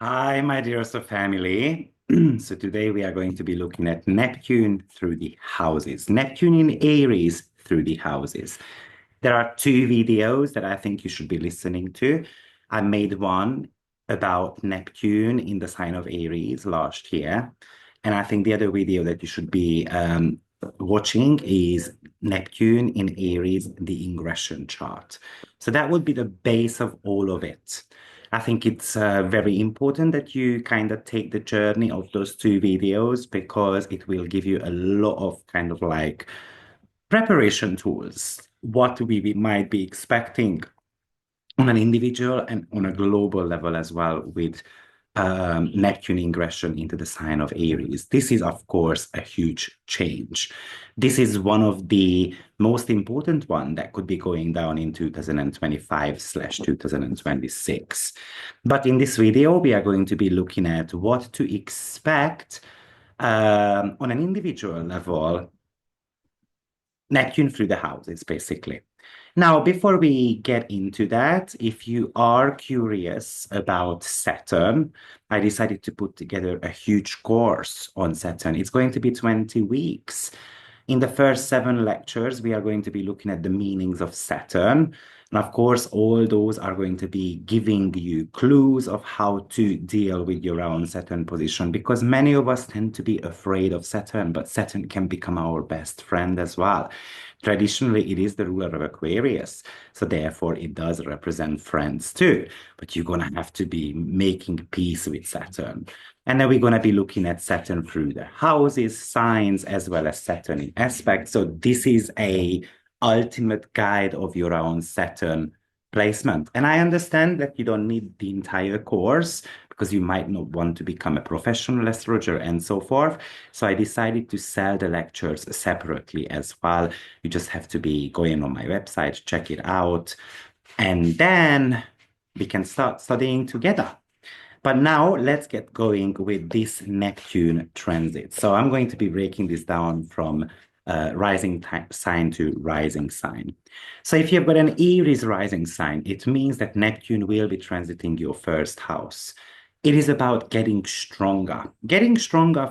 Hi, my dear so family. So today we are going to be looking at Neptune through the houses. Neptune in Aries through the houses. There are two videos that I think you should be listening to. I made one about Neptune in the sign of Aries last year. And I think the other video that you should be watching is Neptune in Aries, the ingression chart. So that would be the base of all of it. I think it's very important that you kind of take the journey of those two videos because it will give you a lot of kind of like preparation tools, what we might be expecting on an individual and on a global level as well with Neptune ingression into the sign of Aries. This is, of course, a huge change. This is one of the most important one that could be going down in 2025/2026. But in this video, we are going to be looking at what to expect on an individual level, Neptune through the houses, basically. Now, before we get into that, if you are curious about Saturn, I decided to put together a huge course on Saturn. It's going to be 20 weeks. In the first 7 lectures, we are going to be looking at the meanings of Saturn. And of course, all those are going to be giving you clues of how to deal with your own Saturn position, because many of us tend to be afraid of Saturn, but Saturn can become our best friend as well. Traditionally, it is the ruler of Aquarius, so therefore it does represent friends too. But you're going to have to be making peace with Saturn. And then we're going to be looking at Saturn through the houses, signs, as well as Saturn in aspects. So this is a ultimate guide of your own Saturn placement. And I understand that you don't need the entire course because you might not want to become a professional astrologer and so forth. So I decided to sell the lectures separately as well. You just have to be going on my website, check it out, and then we can start studying together. But now let's get going with this Neptune transit. So I'm going to be breaking this down from rising sign to rising sign. So if you've got an Aries rising sign, it means that Neptune will be transiting your first house. It is about getting stronger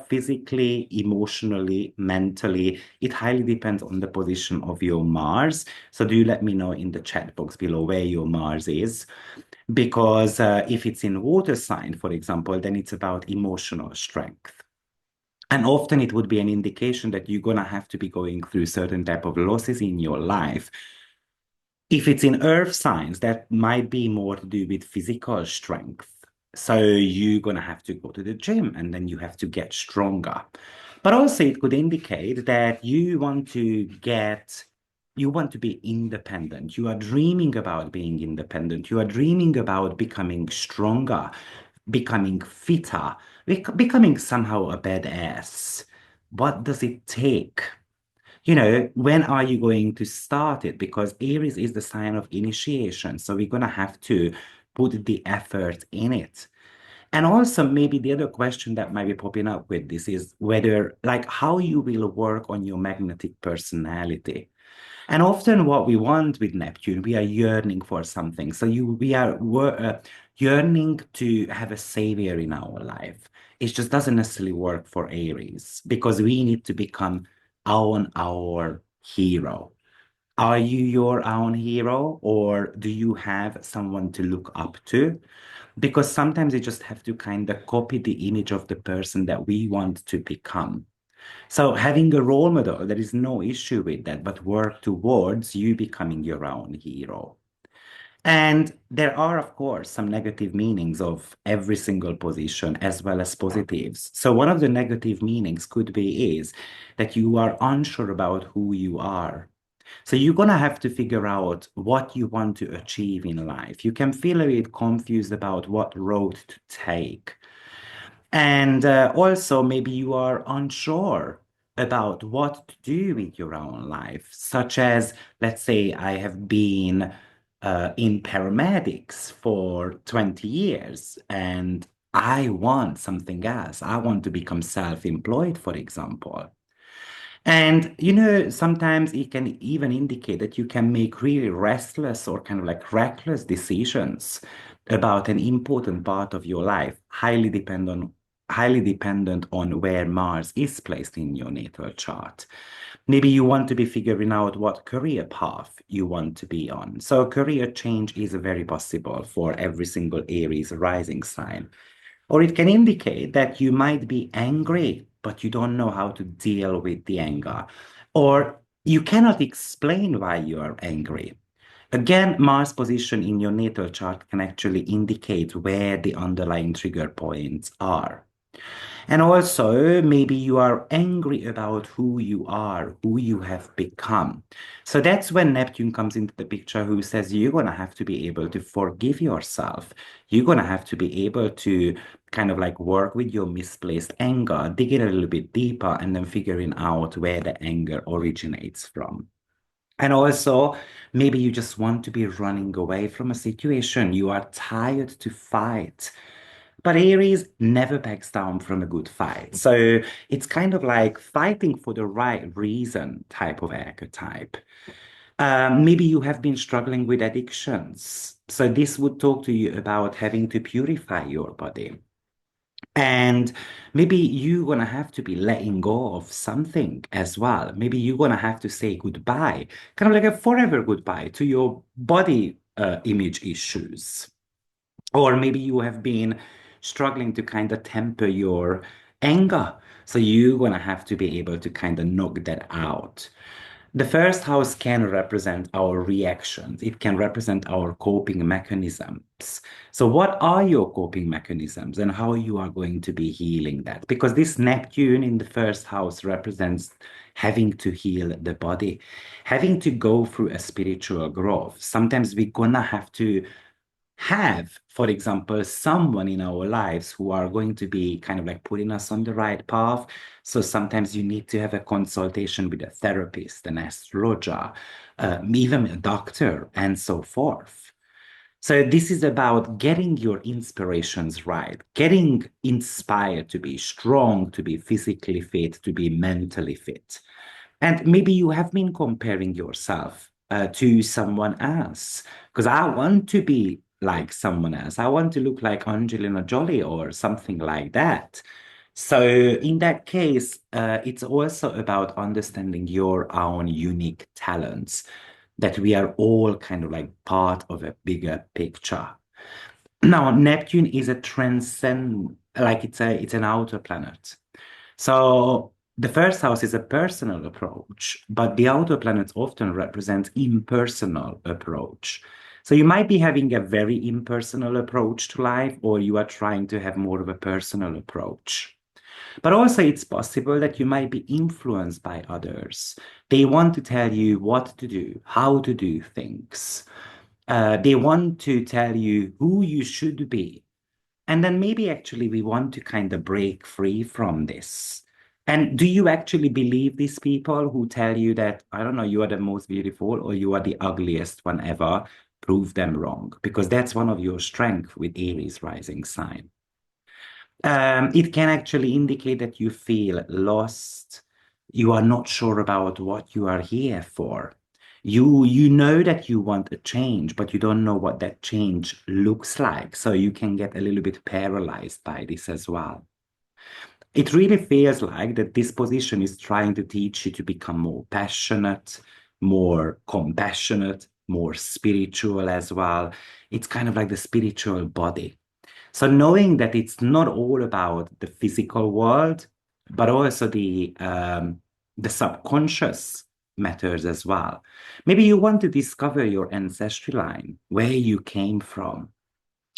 physically, emotionally, mentally. It highly depends on the position of your Mars. So do let me know in the chat box below where your Mars is. Because if it's in water sign, for example, then it's about emotional strength. And often it would be an indication that you're going to have to be going through certain type of losses in your life. If it's in earth signs, that might be more to do with physical strength. So you're going to have to go to the gym and then you have to get stronger. But also it could indicate that you want to be independent. You are dreaming about being independent. You are dreaming about becoming stronger, becoming fitter, becoming somehow a badass. What does it take? When are you going to start it? Because Aries is the sign of initiation. So we're going to have to put the effort in it. And also, maybe the other question that might be popping up with this is whether, like, how you will work on your magnetic personality. And often, what we want with Neptune, we are yearning for something. So we are yearning to have a savior in our life. It just doesn't necessarily work for Aries because we need to become our hero. Are you your own hero, or do you have someone to look up to? Because sometimes you just have to kind of copy the image of the person that we want to become. So having a role model, there is no issue with that, but work towards you becoming your own hero. And there are, of course, some negative meanings of every single position as well as positives. So one of the negative meanings could be is that you are unsure about who you are. So you're going to have to figure out what you want to achieve in life. You can feel a bit confused about what road to take. And also, maybe you are unsure about what to do with your own life, such as, let's say, I have been in paramedics for 20 years and I want something else. I want to become self-employed, for example. And you know, sometimes it can even indicate that you can make really restless or kind of like reckless decisions about an important part of your life, highly dependent on where Mars is placed in your natal chart. Maybe you want to be figuring out what career path you want to be on. So career change is very possible for every single Aries rising sign. Or it can indicate that you might be angry, but you don't know how to deal with the anger. Or you cannot explain why you are angry. Again, Mars position in your natal chart can actually indicate where the underlying trigger points are. And also, maybe you are angry about who you are, who you have become. So that's when Neptune comes into the picture, who says you're going to have to be able to forgive yourself. You're going to have to be able to kind of like work with your misplaced anger, dig it a little bit deeper, and then figuring out where the anger originates from. And also, maybe you just want to be running away from a situation. You are tired to fight. But Aries never backs down from a good fight. So it's kind of like fighting for the right reason type of archetype. Maybe you have been struggling with addictions. So this would talk to you about having to purify your body. And maybe you're going to have to be letting go of something as well. Maybe you're going to have to say goodbye, kind of like a forever goodbye to your body image issues. Or maybe you have been struggling to kind of temper your anger. So you're going to have to be able to kind of knock that out. The first house can represent our reactions. It can represent our coping mechanisms. So what are your coping mechanisms and how you are going to be healing that? Because this Neptune in the first house represents having to heal the body, having to go through a spiritual growth. Sometimes we're gonna have to have, for example, someone in our lives who are going to be kind of like putting us on the right path. So sometimes you need to have a consultation with a therapist, an astrologer, even a doctor, and so forth. So this is about getting your inspirations right, getting inspired to be strong, to be physically fit, to be mentally fit. And maybe you have been comparing yourself to someone else because I want to be like someone else. I want to look like Angelina Jolie or something like that. So in that case, it's also about understanding your own unique talents, that we are all kind of like part of a bigger picture. Now, Neptune is a transcend, like it's an outer planet. So the first house is a personal approach, but the outer planets often represent impersonal approach. So you might be having a very impersonal approach to life, or you are trying to have more of a personal approach. But also it's possible that you might be influenced by others. They want to tell you what to do, how to do things. They want to tell you who you should be. And then maybe actually we want to kind of break free from this. And do you actually believe these people who tell you that, I don't know, you are the most beautiful or you are the ugliest one ever? Prove them wrong, because that's one of your strengths with Aries rising sign. It can actually indicate that you feel lost. You are not sure about what you are here for. You know that you want a change, but you don't know what that change looks like. So you can get a little bit paralyzed by this as well. It really feels like that this position is trying to teach you to become more passionate, more compassionate, more spiritual as well. It's kind of like the spiritual body. So knowing that it's not all about the physical world, but also the subconscious matters as well. Maybe you want to discover your ancestry line, where you came from.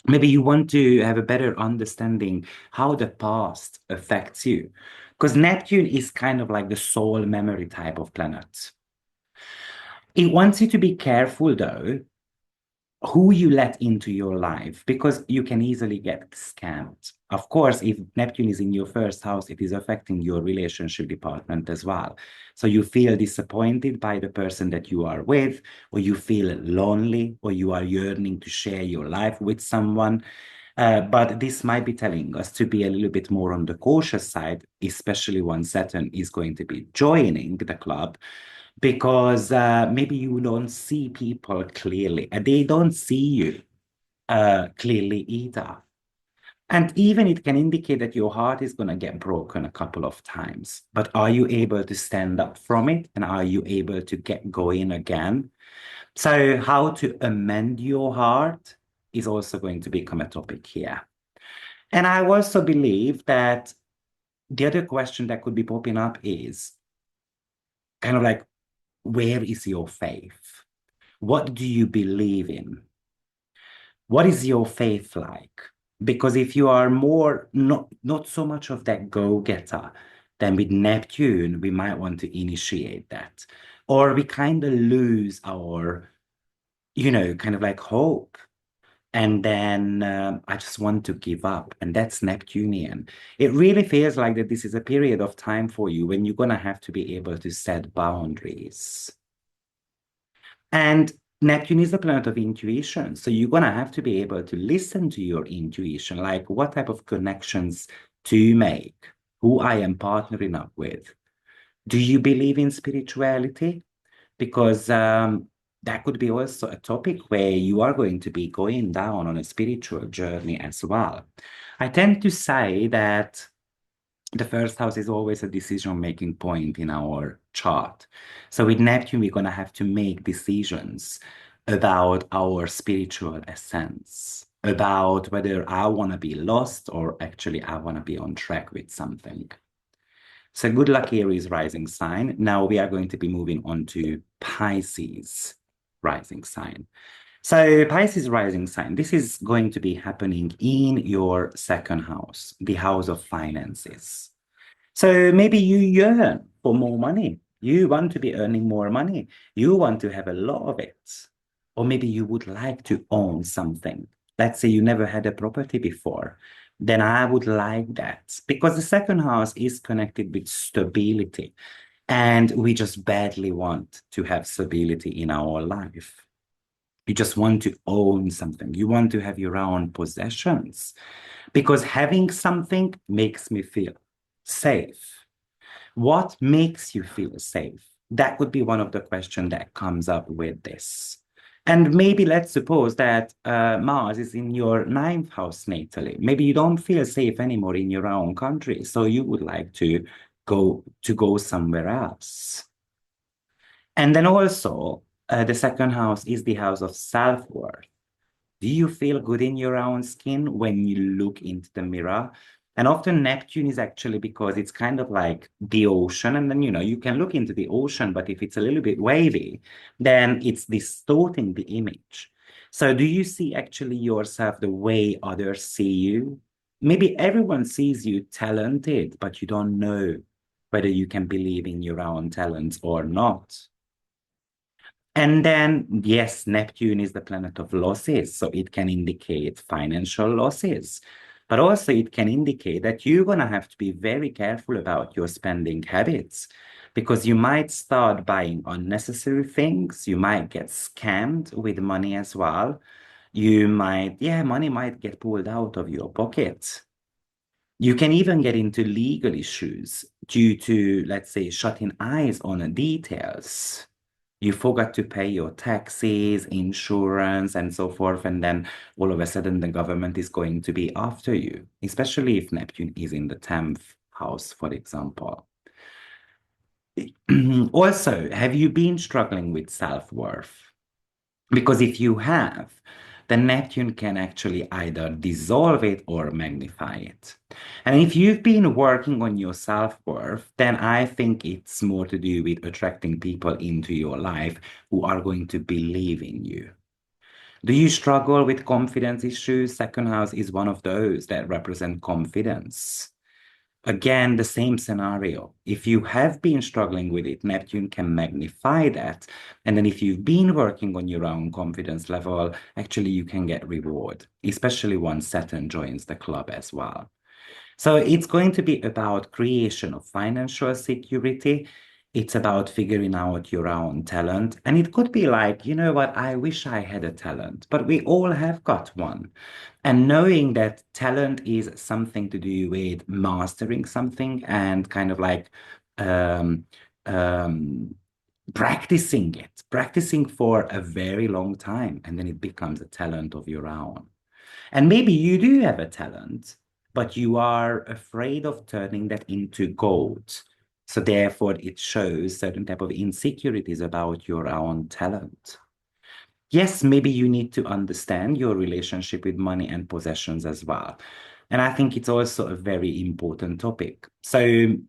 Maybe you want to have a better understanding how the past affects you. Because Neptune is kind of like the soul memory type of planet. It wants you to be careful, though, who you let into your life because you can easily get scammed. Of course, if Neptune is in your first house, it is affecting your relationship department as well. So you feel disappointed by the person that you are with, or you feel lonely, or you are yearning to share your life with someone. But this might be telling us to be a little bit more on the cautious side, especially when Saturn is going to be joining the club, because maybe you don't see people clearly, and they don't see you clearly either. And even it can indicate that your heart is going to get broken a couple of times. But are you able to stand up from it? And are you able to get going again? So, how to amend your heart is also going to become a topic here. And I also believe that the other question that could be popping up is kind of like, where is your faith? What do you believe in? What is your faith like? Because if you are more, not so much of that go-getter, then with Neptune, we might want to initiate that. Or we kind of lose our, kind of like hope. And then I just want to give up. And that's Neptunian. It really feels like that this is a period of time for you when you're going to have to be able to set boundaries. And Neptune is the planet of intuition. So you're going to have to be able to listen to your intuition, like what type of connections to make, who I am partnering up with. Do you believe in spirituality? Because that could be also a topic where you are going to be going down on a spiritual journey as well. I tend to say that the first house is always a decision-making point in our chart. So with Neptune, we're going to have to make decisions about our spiritual essence, about whether I want to be lost or actually I want to be on track with something. So good luck, Aries rising sign. Now we are going to be moving on to Pisces rising sign. So Pisces rising sign, this is going to be happening in your second house, the house of finances. So maybe you yearn for more money. You want to be earning more money. You want to have a lot of it. Or maybe you would like to own something. Let's say you never had a property before. Then I would like that because the second house is connected with stability. And we just badly want to have stability in our life. You just want to own something. You want to have your own possessions because having something makes me feel safe. What makes you feel safe? That would be one of the questions that comes up with this. And maybe let's suppose that Mars is in your ninth house natally. Maybe you don't feel safe anymore in your own country, so you would like to go somewhere else. And then also, the second house is the house of self-worth. Do you feel good in your own skin when you look into the mirror? And often Neptune is actually because it's kind of like the ocean. And then, you can look into the ocean, but if it's a little bit wavy, then it's distorting the image. So do you see actually yourself the way others see you? Maybe everyone sees you talented, but you don't know whether you can believe in your own talents or not. And then, yes, Neptune is the planet of losses, so it can indicate financial losses, but also it can indicate that you're going to have to be very careful about your spending habits because you might start buying unnecessary things. You might get scammed with money as well. Money might get pulled out of your pocket. You can even get into legal issues due to, let's say, shutting eyes on details. You forgot to pay your taxes, insurance, and so forth, and then all of a sudden the government is going to be after you, especially if Neptune is in the 10th house, for example. Also, have you been struggling with self-worth? Because if you have, then Neptune can actually either dissolve it or magnify it. And if you've been working on your self-worth, then I think it's more to do with attracting people into your life who are going to believe in you. Do you struggle with confidence issues? Second house is one of those that represent confidence. Again, the same scenario. If you have been struggling with it, Neptune can magnify that. And then if you've been working on your own confidence level, actually you can get reward, especially once Saturn joins the club as well. So it's going to be about creation of financial security, It's about figuring out your own talent. And it could be like, you know what, I wish I had a talent, but we all have got one. And knowing that talent is something to do with mastering something and kind of like um, um, practicing for a very long time, and then it becomes a talent of your own. And maybe you do have a talent, but you are afraid of turning that into gold. So therefore, it shows certain type of insecurities about your own talent. Yes, maybe you need to understand your relationship with money and possessions as well. And I think it's also a very important topic. So,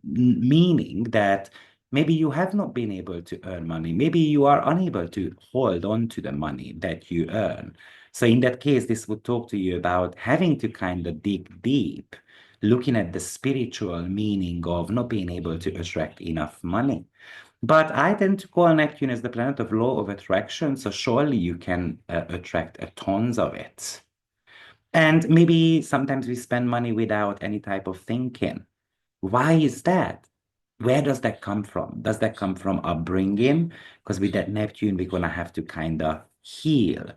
meaning that maybe you have not been able to earn money. Maybe you are unable to hold on to the money that you earn. So, in that case, this would talk to you about having to kind of dig deep, looking at the spiritual meaning of not being able to attract enough money. But I tend to call Neptune as the planet of law of attraction, so surely you can attract a tons of it. And maybe sometimes we spend money without any type of thinking. Why is that? Where does that come from? Does that come from upbringing? Because with that Neptune, we're going to have to kind of heal.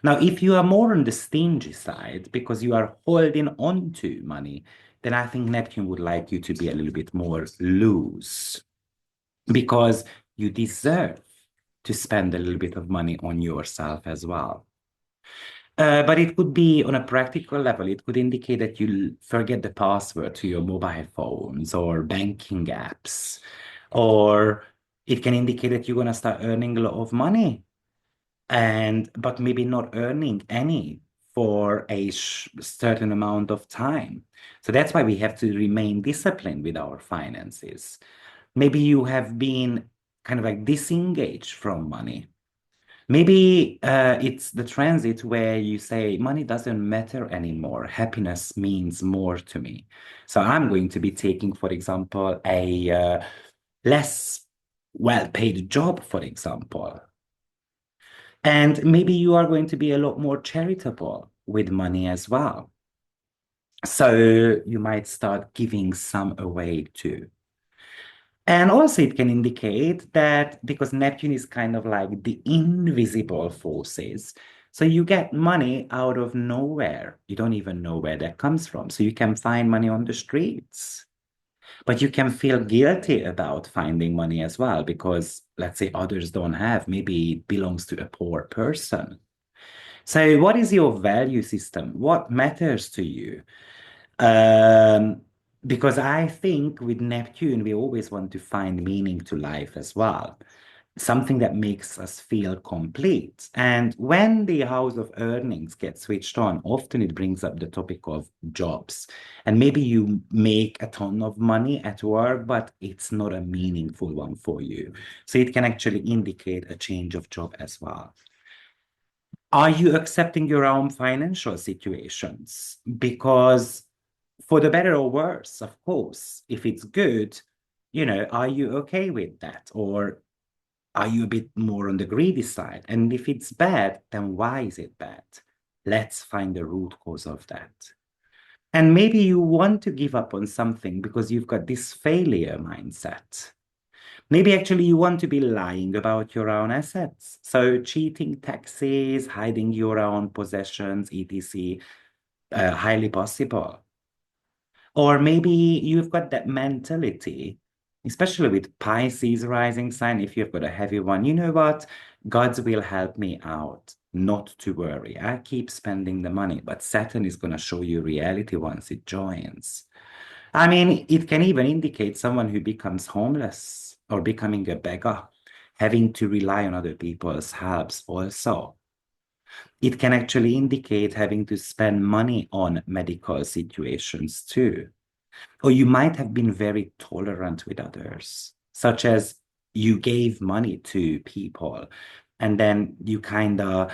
Now, if you are more on the stingy side because you are holding on to money, then I think Neptune would like you to be a little bit more loose because you deserve to spend a little bit of money on yourself as well. But it could be on a practical level, it could indicate that you forget the password to your mobile phones or banking apps, or it can indicate that you're going to start earning a lot of money and but maybe not earning any for a certain amount of time. So that's why we have to remain disciplined with our finances. Maybe you have been kind of like disengaged from money. Maybe it's the transit where you say money doesn't matter anymore. Happiness means more to me. So I'm going to be taking, for example, a less well-paid job, for example. And maybe you are going to be a lot more charitable with money as well. So you might start giving some away too. And also, it can indicate that because Neptune is kind of like the invisible forces, so you get money out of nowhere. You don't even know where that comes from. So you can find money on the streets, but you can feel guilty about finding money as well because, let's say, others don't have. Maybe it belongs to a poor person. So, what is your value system? What matters to you? Um, because I think with Neptune, we always want to find meaning to life as well, something that makes us feel complete. And when the house of earnings gets switched on, often it brings up the topic of jobs. And maybe you make a ton of money at work, but it's not a meaningful one for you. So it can actually indicate a change of job as well. Are you accepting your own financial situations? Because for the better or worse, of course, if it's good, are you okay with that? Or are you a bit more on the greedy side? And if it's bad, then why is it bad? Let's find the root cause of that. And maybe you want to give up on something because you've got this failure mindset. Maybe actually you want to be lying about your own assets. So cheating taxes, hiding your own possessions, etc., highly possible. Or maybe you've got that mentality, especially with Pisces rising sign, if you've got a heavy one, you know what? Gods will help me out. Not to worry. I keep spending the money, but Saturn is going to show you reality once it joins. I mean, it can even indicate someone who becomes homeless or becoming a beggar, having to rely on other people's helps also. It can actually indicate having to spend money on medical situations too. Or you might have been very tolerant with others, such as you gave money to people and then you kind of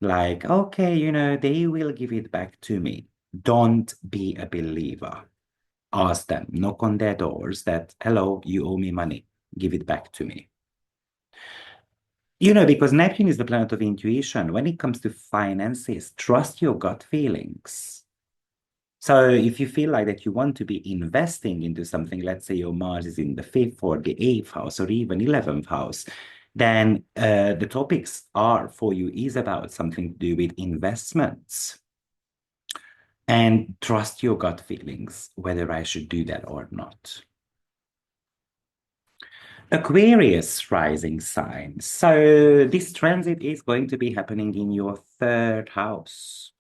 like, okay, they will give it back to me. Don't be a believer. Ask them, knock on their doors that, hello, you owe me money, give it back to me. Because Neptune is the planet of intuition. When it comes to finances, trust your gut feelings. So if you feel like that you want to be investing into something, let's say your Mars is in the fifth or the eighth house or even 11th house, then the topics are for you is about something to do with investments. And trust your gut feelings, whether I should do that or not. Aquarius rising sign. So this transit is going to be happening in your third house.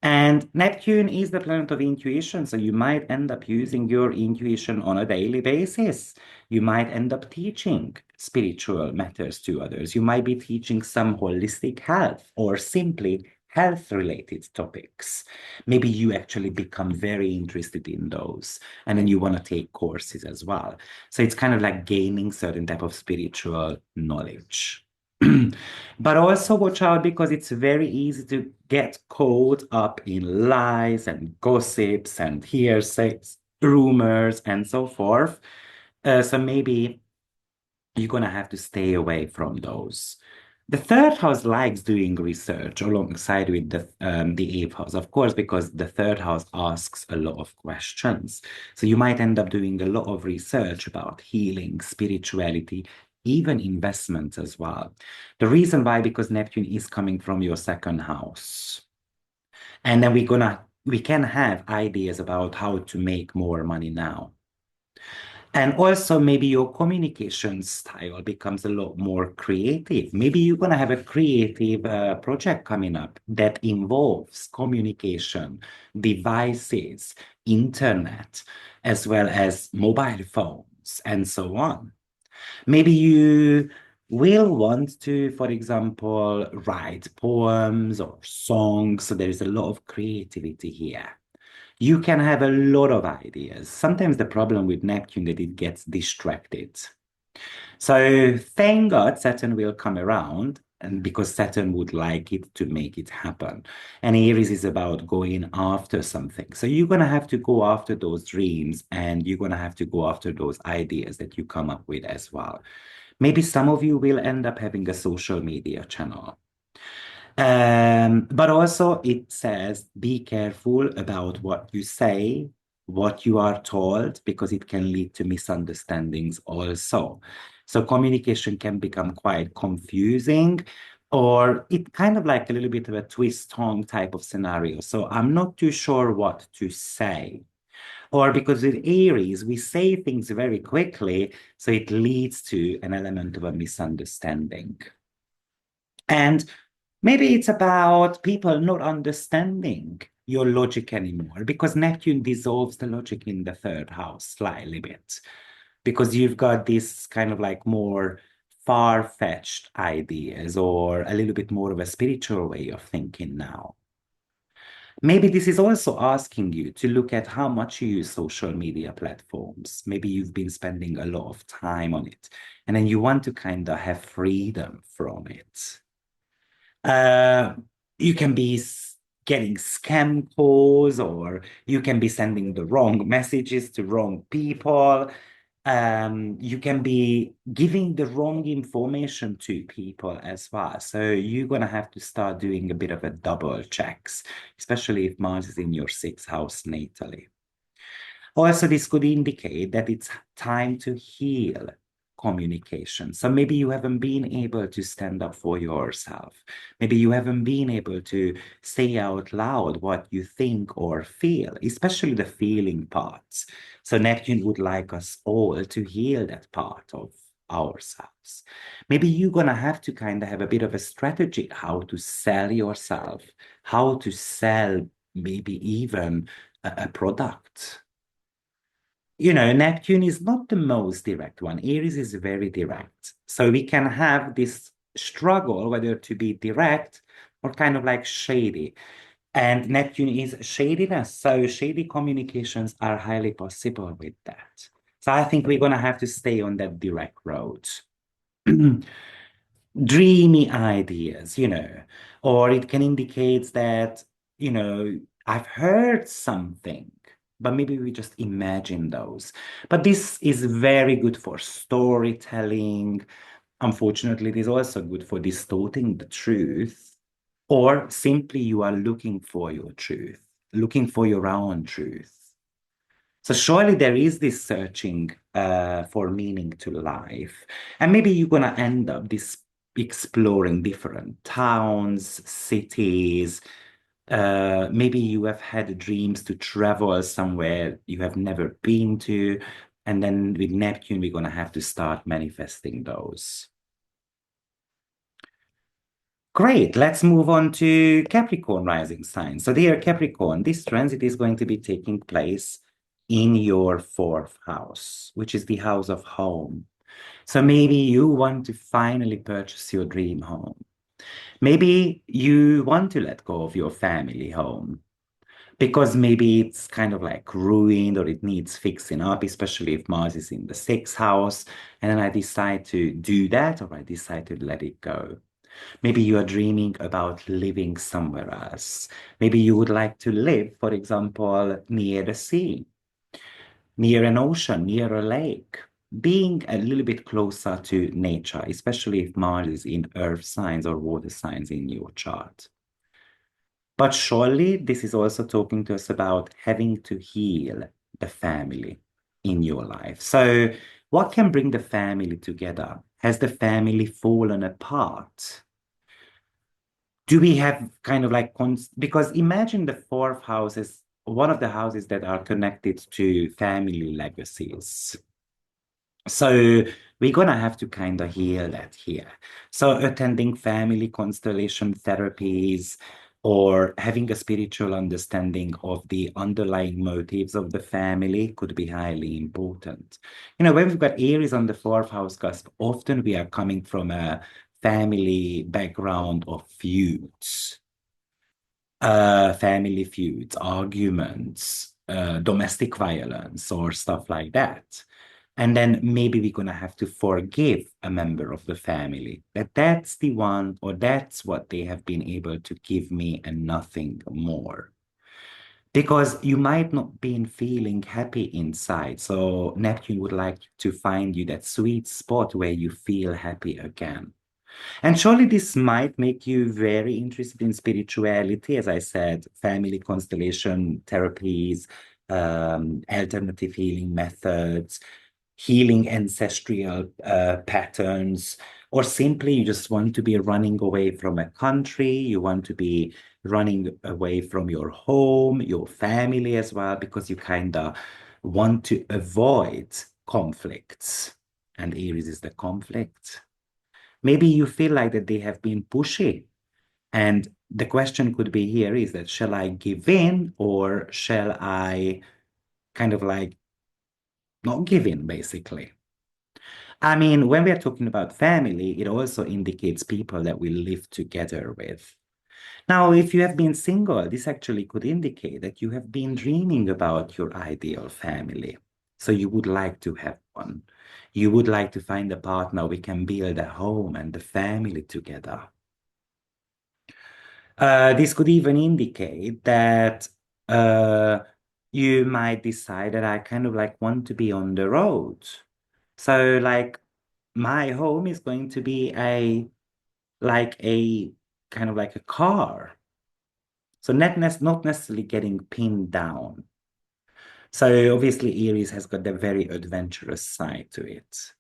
And Neptune is the planet of intuition, so you might end up using your intuition on a daily basis. You might end up teaching spiritual matters to others. You might be teaching some holistic health or simply health-related topics. Maybe you actually become very interested in those, and then you want to take courses as well. So it's kind of like gaining certain type of spiritual knowledge. But also watch out because it's very easy to get caught up in lies and gossips and hearsays, rumors, and so forth. So maybe you're going to have to stay away from those. The third house likes doing research alongside with the eighth house, of course, because the third house asks a lot of questions. So you might end up doing a lot of research about healing, spirituality, even investments as well. The reason why, because Neptune is coming from your second house. And then we can have ideas about how to make more money now. And also, maybe your communication style becomes a lot more creative. Maybe you're going to have a creative project coming up that involves communication, devices, internet, as well as mobile phones, and so on. Maybe you will want to, for example, write poems or songs. So there is a lot of creativity here. You can have a lot of ideas. Sometimes the problem with Neptune that it gets distracted. So thank God Saturn will come around, and because Saturn would like it to make it happen. And Aries is about going after something. So you're going to have to go after those dreams and you're going to have to go after those ideas that you come up with as well. Maybe some of you will end up having a social media channel. But also it says be careful about what you say, what you are told, because it can lead to misunderstandings also. So communication can become quite confusing, or it kind of like a little bit of a twist tongue type of scenario. So I'm not too sure what to say. Or because with Aries, we say things very quickly, so it leads to an element of a misunderstanding. And maybe it's about people not understanding your logic anymore because Neptune dissolves the logic in the third house slightly bit because you've got this kind of like more far-fetched ideas or a little bit more of a spiritual way of thinking now. Maybe this is also asking you to look at how much you use social media platforms. Maybe you've been spending a lot of time on it, and then you want to kind of have freedom from it. Uh, you can be getting scam calls, or you can be sending the wrong messages to wrong people. You can be giving the wrong information to people as well. So you're going to have to start doing a bit of a double checks, especially if Mars is in your sixth house natally. Also, this could indicate that it's time to heal communication. So maybe you haven't been able to stand up for yourself. Maybe you haven't been able to say out loud what you think or feel, especially the feeling parts. So Neptune would like us all to heal that part of ourselves. Maybe you're going to have to kind of have a bit of a strategy how to sell yourself, how to sell maybe even a product. Neptune is not the most direct one. Aries is very direct. So we can have this struggle whether to be direct or kind of like shady. And Neptune is shadiness. So shady communications are highly possible with that. So I think we're going to have to stay on that direct road. Dreamy ideas, or it can indicate that, I've heard something, but maybe we just imagine those. But this is very good for storytelling. Unfortunately, it is also good for distorting the truth, or simply you are looking for your truth. looking for your own truth. So surely there is this searching for meaning to life. And maybe you're going to end up this exploring different towns, cities. Maybe you have had dreams to travel somewhere you have never been to. And then with Neptune, we're going to have to start manifesting those. Great. Let's move on to Capricorn rising sign. So, dear Capricorn, this transit is going to be taking place in your fourth house, which is the house of home. So, maybe you want to finally purchase your dream home. Maybe you want to let go of your family home because maybe it's kind of like ruined or it needs fixing up, especially if Mars is in the sixth house. And then I decide to do that or I decide to let it go. Maybe you are dreaming about living somewhere else. Maybe you would like to live, for example, near the sea, near an ocean, near a lake, being a little bit closer to nature, especially if Mars is in earth signs or water signs in your chart. But surely this is also talking to us about having to heal the family in your life. So, what can bring the family together? Has the family fallen apart? Do we have kind of like because imagine the fourth house is one of the houses that are connected to family legacies. So we're gonna have to kind of heal that here. So attending family constellation therapies or having a spiritual understanding of the underlying motives of the family could be highly important. You know, when we've got Aries on the fourth house cusp, often we are coming from a family background of feuds, family feuds, arguments, domestic violence, or stuff like that. And then maybe we're going to have to forgive a member of the family that's the one or that's what they have been able to give me and nothing more. Because you might not be feeling happy inside. So Neptune would like to find you that sweet spot where you feel happy again. And surely this might make you very interested in spirituality, as I said, family constellation therapies, alternative healing methods, healing ancestral patterns, or simply you just want to be running away from a country, you want to be running away from your home, your family as well, because you kind of want to avoid conflicts. And Aries is the conflict. Maybe you feel like that they have been pushy. And the question could be here is that shall I give in or shall I kind of like not give in, basically? I mean, when we are talking about family, it also indicates people that we live together with. Now, if you have been single, this actually could indicate that you have been dreaming about your ideal family. So you would like to have one. You would like to find a partner we can build a home and a family together. This could even indicate that uh, you might decide that I kind of like want to be on the road. So like my home is going to be a kind of like a car. So not necessarily getting pinned down. So obviously Aries has got a very adventurous side to it.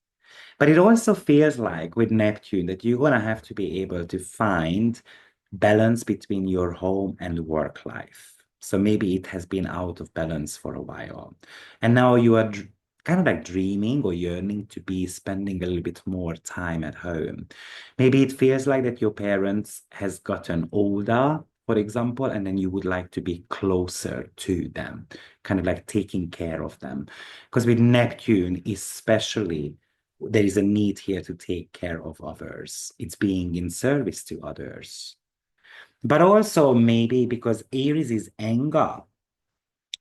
But it also feels like with Neptune that you're going to have to be able to find balance between your home and work life. So maybe it has been out of balance for a while. And now you are kind of like dreaming or yearning to be spending a little bit more time at home. Maybe it feels like that your parents has gotten older, for example, and then you would like to be closer to them, kind of like taking care of them. Because with Neptune, especially, there is a need here to take care of others. It's being in service to others. But also maybe because Aries is anger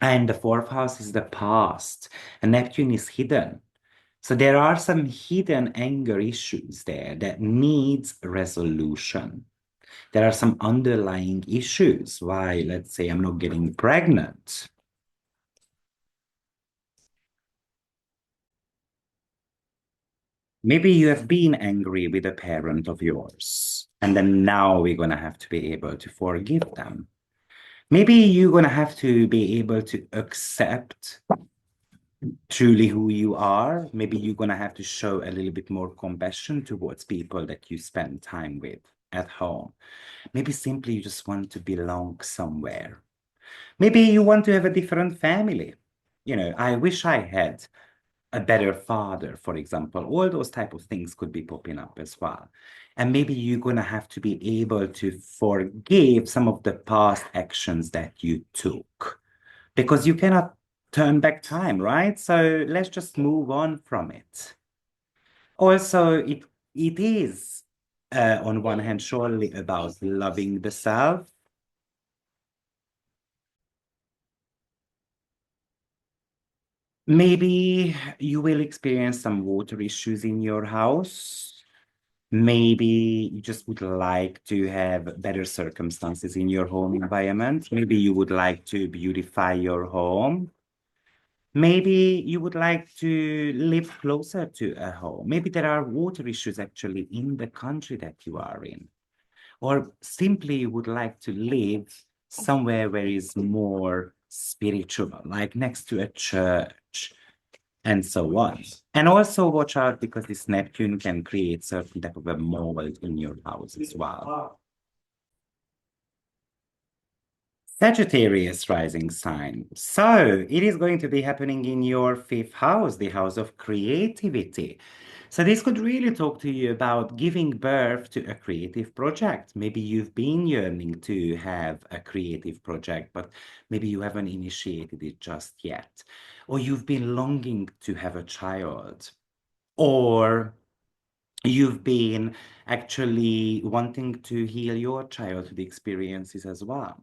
and the fourth house is the past and Neptune is hidden. So there are some hidden anger issues there that needs resolution. There are some underlying issues why, let's say, I'm not getting pregnant. Maybe you have been angry with a parent of yours, and then now we're going to have to be able to forgive them. Maybe you're going to have to be able to accept truly who you are. Maybe you're going to have to show a little bit more compassion towards people that you spend time with at home. Maybe simply you just want to belong somewhere. Maybe you want to have a different family. I wish I had a better father, for example. All those type of things could be popping up as well. And maybe you're going to have to be able to forgive some of the past actions that you took because you cannot turn back time, right? So let's just move on from it. Also, it is on one hand surely about loving the self. Maybe you will experience some water issues in your house. Maybe you just would like to have better circumstances in your home environment. Maybe you would like to beautify your home. Maybe you would like to live closer to a home. Maybe there are water issues actually in the country that you are in. Or simply you would like to live somewhere where is more spiritual, like next to a church and so on. And also watch out because this Neptune can create certain type of a mold in your house as well. Sagittarius rising sign. So it is going to be happening in your fifth house, the house of creativity. So this could really talk to you about giving birth to a creative project. Maybe you've been yearning to have a creative project, but maybe you haven't initiated it just yet. Or you've been longing to have a child. Or you've been actually wanting to heal your childhood experiences as well.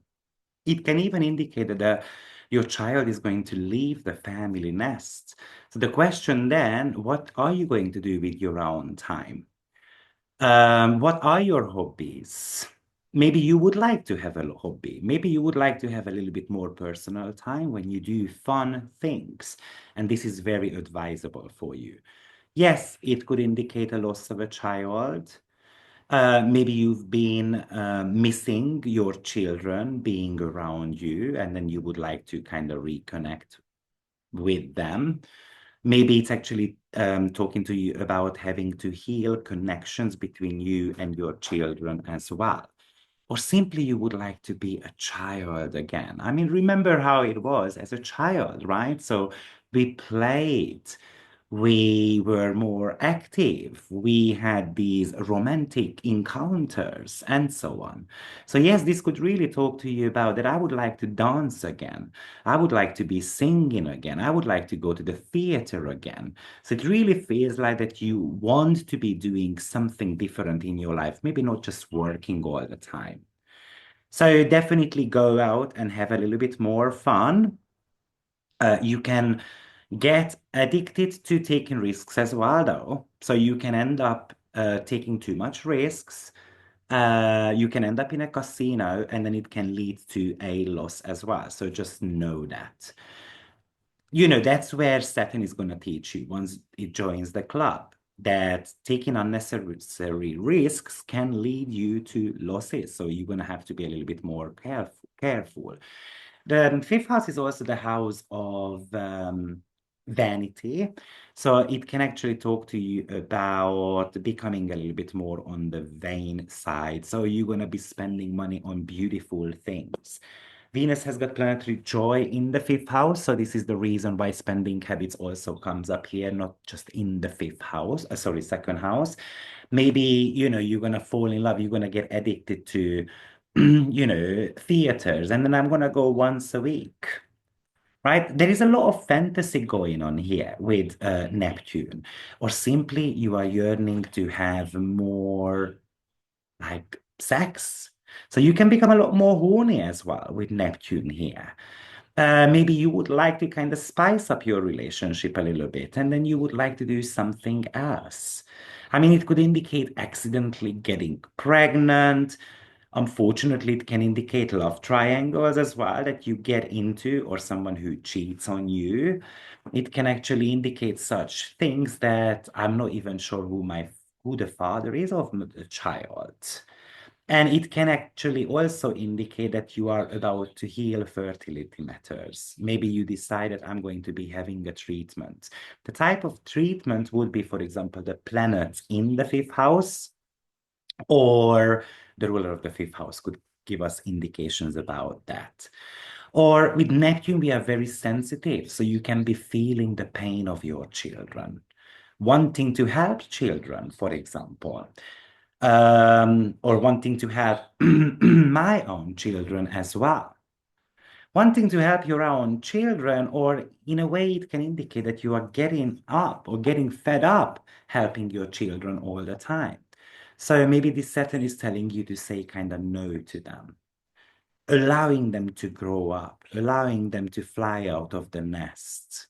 It can even indicate that your child is going to leave the family nest. So the question then, what are you going to do with your own time? What are your hobbies? Maybe you would like to have a hobby. Maybe you would like to have a little bit more personal time when you do fun things. And this is very advisable for you. Yes, it could indicate a loss of a child. Maybe you've been missing your children being around you, and then you would like to kind of reconnect with them. Maybe it's actually talking to you about having to heal connections between you and your children as well. Or simply you would like to be a child again. I mean, remember how it was as a child, right? So we played, we were more active, we had these romantic encounters, and so on. So, yes, this could really talk to you about that. I would like to dance again. I would like to be singing again. I would like to go to the theater again. So, it really feels like that you want to be doing something different in your life, maybe not just working all the time. So, definitely go out and have a little bit more fun. You can get addicted to taking risks as well, though. So you can end up taking too much risks. You can end up in a casino and then it can lead to a loss as well. So just know that. That's where Saturn is going to teach you once it joins the club, that taking unnecessary risks can lead you to losses. So you're going to have to be a little bit more careful. The fifth house is also the house of vanity. So it can actually talk to you about becoming a little bit more on the vain side. So you're going to be spending money on beautiful things. Venus has got planetary joy in the fifth house. So this is the reason why spending habits also comes up here, not just in the fifth house, sorry, second house. Maybe, you're going to fall in love, you're going to get addicted to theaters, and then I'm gonna go once a week, right? There is a lot of fantasy going on here with Neptune, or simply you are yearning to have more like sex. So you can become a lot more horny as well with Neptune here. Maybe you would like to kind of spice up your relationship a little bit, and then you would like to do something else. I mean, it could indicate accidentally getting pregnant. Unfortunately, it can indicate love triangles as well that you get into, or someone who cheats on you. It can actually indicate such things that I'm not even sure who the father is of the child. And it can actually also indicate that you are about to heal fertility matters. Maybe you decided I'm going to be having a treatment. The type of treatment would be, for example, the planets in the fifth house, or the ruler of the fifth house could give us indications about that. Or with Neptune, we are very sensitive, so you can be feeling the pain of your children, wanting to help children, for example, or wanting to help my own children as well. Wanting to help your own children, or in a way, it can indicate that you are getting up or getting fed up helping your children all the time. So maybe this Saturn is telling you to say kind of no to them, allowing them to grow up, allowing them to fly out of the nest.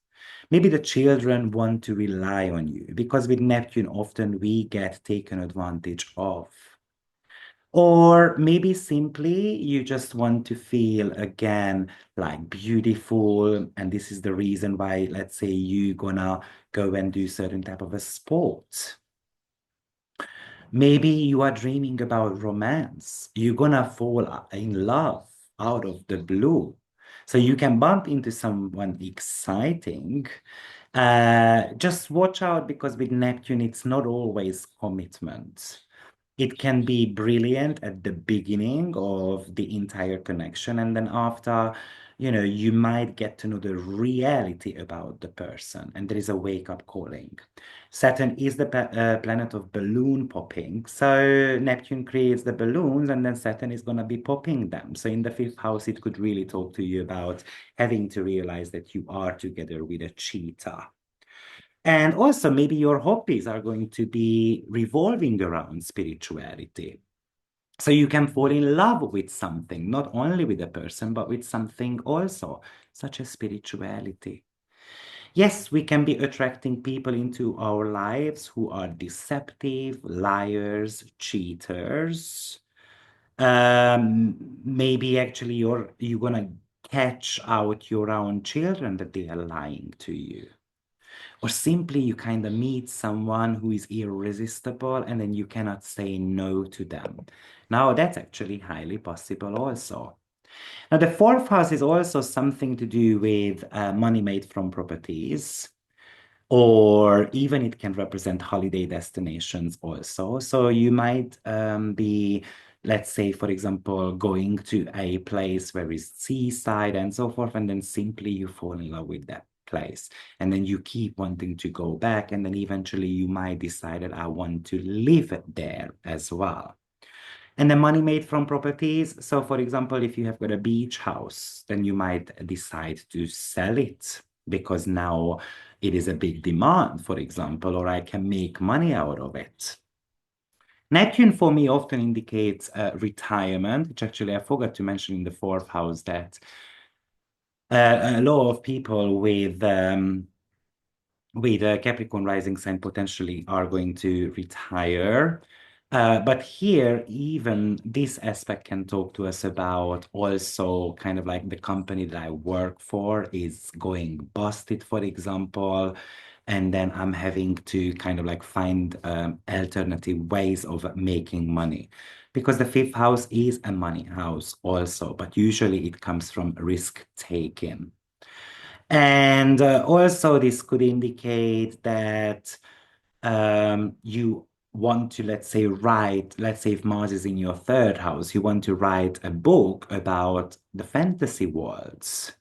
Maybe the children want to rely on you, because with Neptune, often we get taken advantage of. Or maybe simply you just want to feel again like beautiful. And this is the reason why, let's say, you're gonna go and do certain type of a sport. Maybe you are dreaming about romance. You're gonna fall in love out of the blue. So you can bump into someone exciting. Just watch out, because with Neptune, it's not always commitment. It can be brilliant at the beginning of the entire connection, and then after, you might get to know the reality about the person, and there is a wake-up calling. Saturn is the planet of balloon popping. So Neptune creates the balloons, and then Saturn is going to be popping them. So in the fifth house, it could really talk to you about having to realize that you are together with a cheetah. And also, maybe your hobbies are going to be revolving around spirituality. So you can fall in love with something, not only with a person, but with something also, such as spirituality. Yes, we can be attracting people into our lives who are deceptive, liars, cheaters. Maybe actually you're gonna catch out your own children that they are lying to you. Or simply you kind of meet someone who is irresistible, and then you cannot say no to them. Now, that's actually highly possible also. Now, the fourth house is also something to do with money made from properties, or even it can represent holiday destinations also. So you might be, let's say, for example, going to a place where is seaside and so forth, and then simply you fall in love with that place. And then you keep wanting to go back, and then eventually you might decide that I want to live there as well. And the money made from properties. So, for example, if you have got a beach house, then you might decide to sell it, because now it is a big demand, for example, or I can make money out of it. Neptune for me often indicates retirement, which actually I forgot to mention in the fourth house, that a lot of people with a Capricorn rising sign potentially are going to retire. But here, even this aspect can talk to us about also kind of like the company that I work for is going busted, for example. And then I'm having to kind of like find alternative ways of making money. Because the fifth house is a money house also, but usually it comes from risk taking. And also, this could indicate that you want to, let's say, let's say if Mars is in your third house, you want to write a book about the fantasy worlds.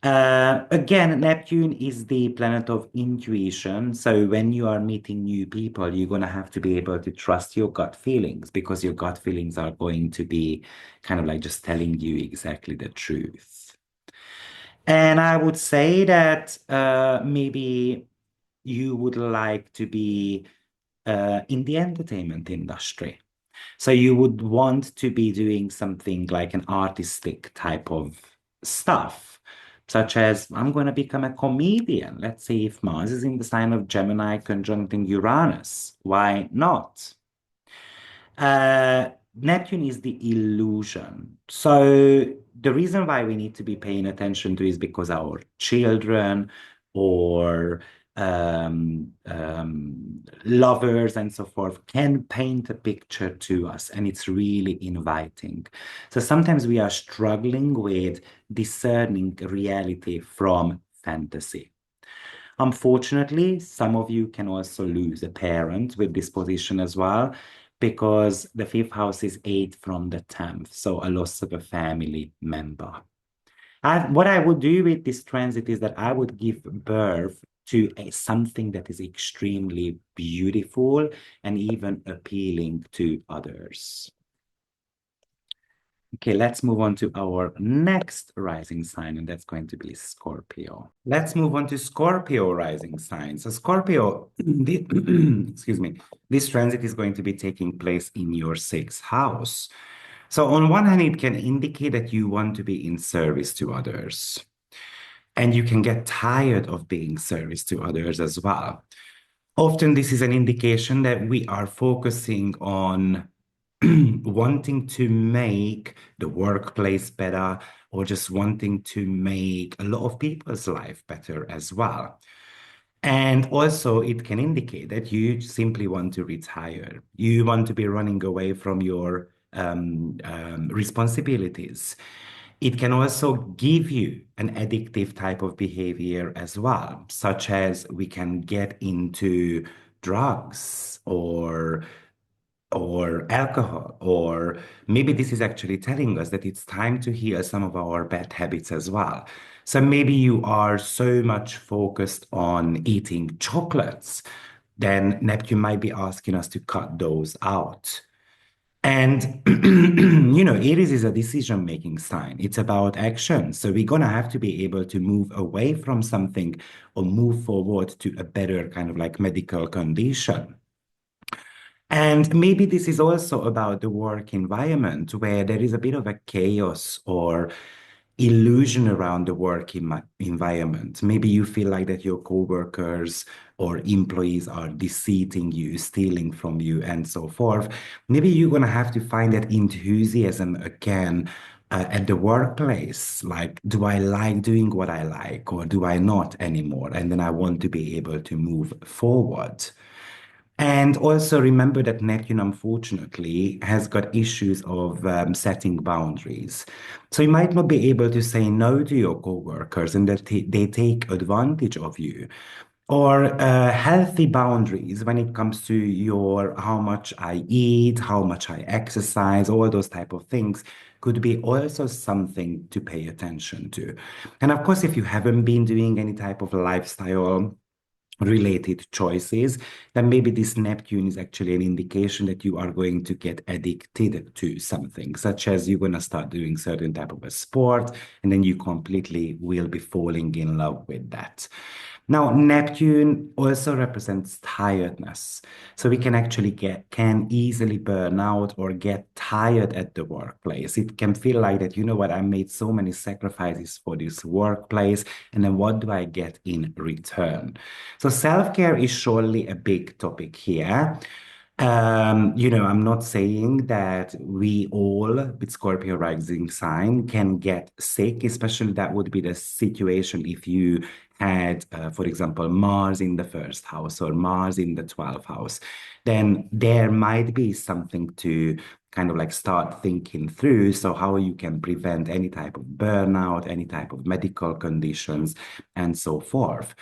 Again, Neptune is the planet of intuition. So when you are meeting new people, you're going to have to be able to trust your gut feelings, because your gut feelings are going to be kind of like just telling you exactly the truth. And I would say that maybe you would like to be in the entertainment industry. So you would want to be doing something like an artistic type of stuff, such as I'm going to become a comedian. Let's say if Mars is in the sign of Gemini conjuncting Uranus, why not? Neptune is the illusion. So the reason why we need to be paying attention to is because our children or lovers and so forth can paint a picture to us, and it's really inviting. So sometimes we are struggling with discerning reality from fantasy. Unfortunately, some of you can also lose a parent with this position as well, because the fifth house is eight from the 10th, so a loss of a family member. What I would do with this transit is that I would give birth to something that is extremely beautiful and even appealing to others. Okay, let's move on to our next rising sign, and that's going to be Scorpio. Let's move on to Scorpio rising sign. So Scorpio, excuse me, this transit is going to be taking place in your sixth house. So on one hand, it can indicate that you want to be in service to others, and you can get tired of being service to others as well. Often this is an indication that we are focusing on wanting to make the workplace better, or just wanting to make a lot of people's life better as well. And also, it can indicate that you simply want to retire. You want to be running away from your responsibilities. It can also give you an addictive type of behavior as well, such as we can get into drugs or alcohol, or maybe this is actually telling us that it's time to heal some of our bad habits as well. So maybe you are so much focused on eating chocolates, then Neptune might be asking us to cut those out. And, Aries is a decision-making sign. It's about action. So we're going to have to be able to move away from something or move forward to a better kind of like medical condition. And maybe this is also about the work environment where there is a bit of a chaos or illusion around the work environment. Maybe you feel like that your coworkers or employees are deceiving you, stealing from you, and so forth. Maybe you're going to have to find that enthusiasm again at the workplace. Like, do I like doing what I like, or do I not anymore? And then I want to be able to move forward. And also remember that Neptune, unfortunately, has got issues of setting boundaries. So you might not be able to say no to your coworkers, and that they take advantage of you. Or healthy boundaries when it comes to your how much I eat, how much I exercise, all those type of things could be also something to pay attention to. And of course, if you haven't been doing any type of lifestyle related choices, then maybe this Neptune is actually an indication that you are going to get addicted to something, such as you're going to start doing certain type of a sport, and then you completely will be falling in love with that. Now, Neptune also represents tiredness. So we can actually can easily burn out or get tired at the workplace. It can feel like that, you know what, I made so many sacrifices for this workplace, and then what do I get in return? So self-care is surely a big topic here. I'm not saying that we all with Scorpio rising sign can get sick, especially that would be the situation if you had, for example, Mars in the first house or Mars in the 12th house. Then there might be something to kind of like start thinking through. So how you can prevent any type of burnout, any type of medical conditions, and so forth.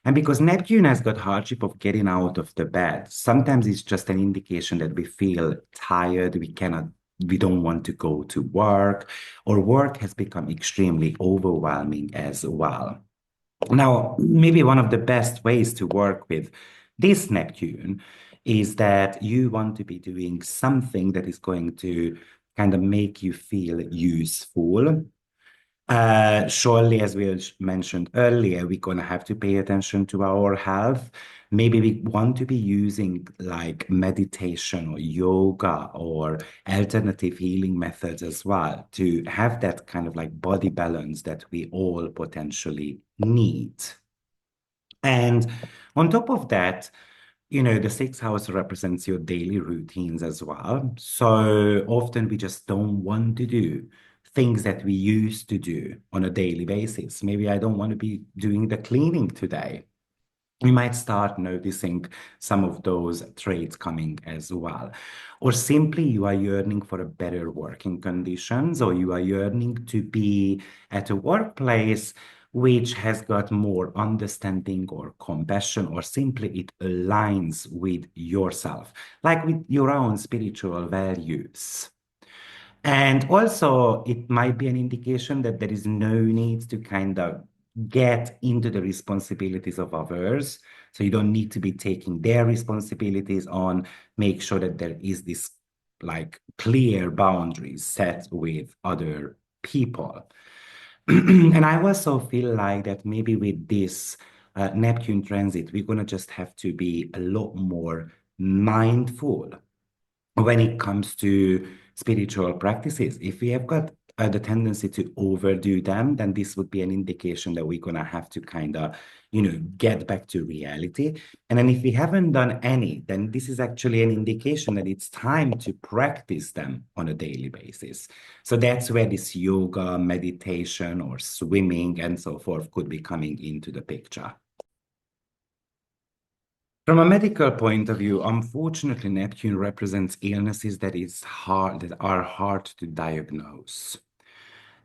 And because Neptune has got hardship of getting out of the bed, sometimes it's just an indication that we feel tired, we don't want to go to work, or work has become extremely overwhelming as well. Now, maybe one of the best ways to work with this Neptune is that you want to be doing something that is going to kind of make you feel useful. Surely, as we mentioned earlier, we're going to have to pay attention to our health. Maybe we want to be using like meditation or yoga or alternative healing methods as well to have that kind of like body balance that we all potentially need. And on top of that, the sixth house represents your daily routines as well. So often we just don't want to do things that we used to do on a daily basis. Maybe I don't want to be doing the cleaning today. you might start noticing some of those traits coming as well. Or simply you are yearning for a better working conditions, or you are yearning to be at a workplace which has got more understanding or compassion, or simply it aligns with yourself, like with your own spiritual values. And also, it might be an indication that there is no need to kind of get into the responsibilities of others. So you don't need to be taking their responsibilities on, make sure that there is this like clear boundaries set with other people. And I also feel like that maybe with this Neptune transit, we're going to just have to be a lot more mindful when it comes to spiritual practices. If we have got the tendency to overdo them, then this would be an indication that we're going to have to kind of, get back to reality. And then if we haven't done any, then this is actually an indication that it's time to practice them on a daily basis. So that's where this yoga, meditation, or swimming and so forth could be coming into the picture. From a medical point of view, unfortunately, Neptune represents illnesses that are hard to diagnose.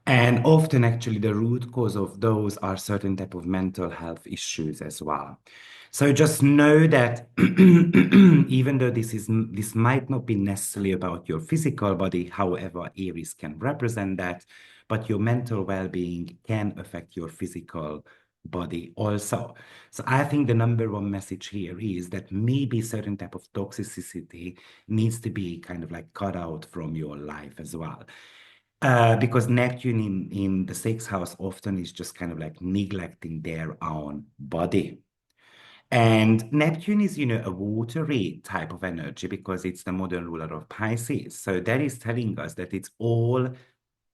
And often, actually, the root cause of those are certain type of mental health issues as well. So just know that even though this might not be necessarily about your physical body, however, Aries can represent that, but your mental well-being can affect your physical body also. So I think the number one message here is that maybe certain type of toxicity needs to be kind of like cut out from your life as well. Because Neptune in the sixth house often is just kind of like neglecting their own body. And Neptune is, a watery type of energy because it's the modern ruler of Pisces. So that is telling us that it's all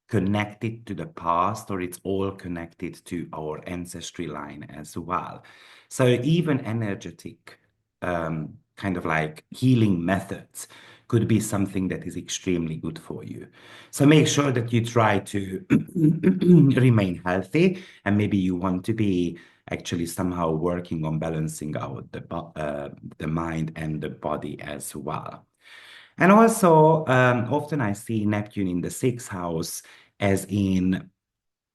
connected to the past, or it's all connected to our ancestry line as well. So even energetic kind of like healing methods could be something that is extremely good for you. So make sure that you try to remain healthy, and maybe you want to be actually somehow working on balancing out the mind and the body as well. And also, often I see Neptune in the sixth house as in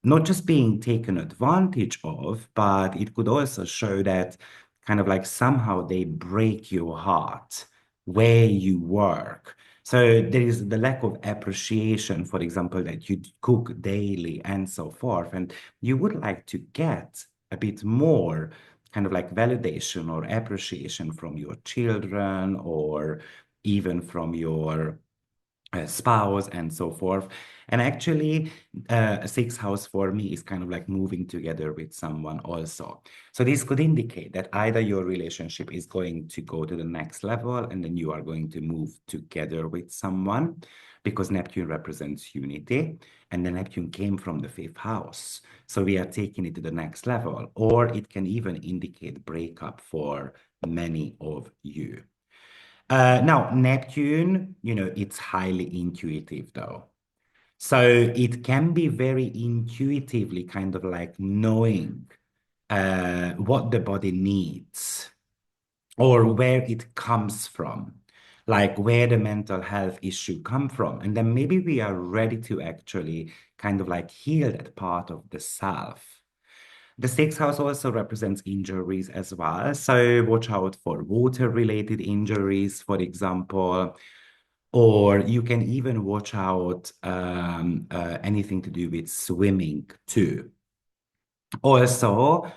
not just being taken advantage of, but it could also show that kind of like somehow they break your heart where you work. So there is the lack of appreciation, for example, that you cook daily and so forth. And you would like to get a bit more kind of like validation or appreciation from your children, or even from your spouse and so forth. And actually, a sixth house for me is kind of like moving together with someone also. So this could indicate that either your relationship is going to go to the next level, and then you are going to move together with someone, because Neptune represents unity, and the Neptune came from the fifth house. So we are taking it to the next level, or it can even indicate breakup for many of you. Now, Neptune, it's highly intuitive though. So it can be very intuitively kind of like knowing what the body needs, or where it comes from, like where the mental health issue come from. And then maybe we are ready to actually kind of like heal that part of the self. The sixth house also represents injuries as well. So watch out for water-related injuries, for example, or you can even watch out anything to do with swimming too. Also,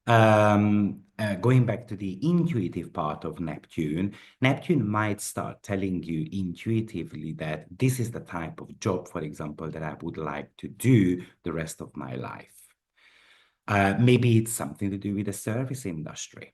going back to the intuitive part of Neptune, Neptune might start telling you intuitively that this is the type of job, for example, that I would like to do the rest of my life. Maybe it's something to do with the service industry.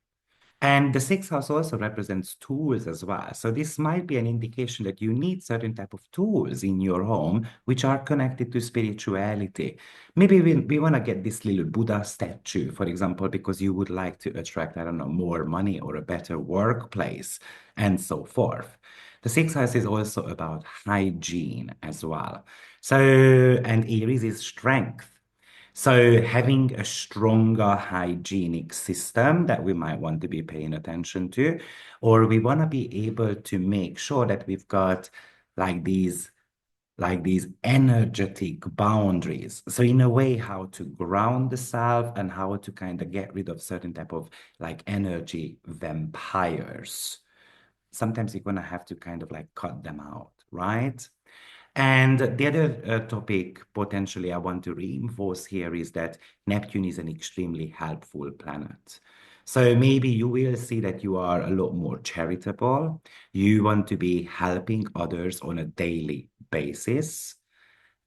And the sixth house also represents tools as well. So this might be an indication that you need certain type of tools in your home which are connected to spirituality. Maybe we want to get this little Buddha statue, for example, because you would like to attract, I don't know, more money or a better workplace and so forth. The sixth house is also about hygiene as well. So, and Aries is strength. So having a stronger hygienic system that we might want to be paying attention to, or we want to be able to make sure that we've got like these energetic boundaries. So in a way, how to ground the self and how to kind of get rid of certain type of like energy vampires. Sometimes you're gonna have to kind of like cut them out, right? And the other topic potentially I want to reinforce here is that Neptune is an extremely helpful planet. So maybe you will see that you are a lot more charitable. You want to be helping others on a daily basis.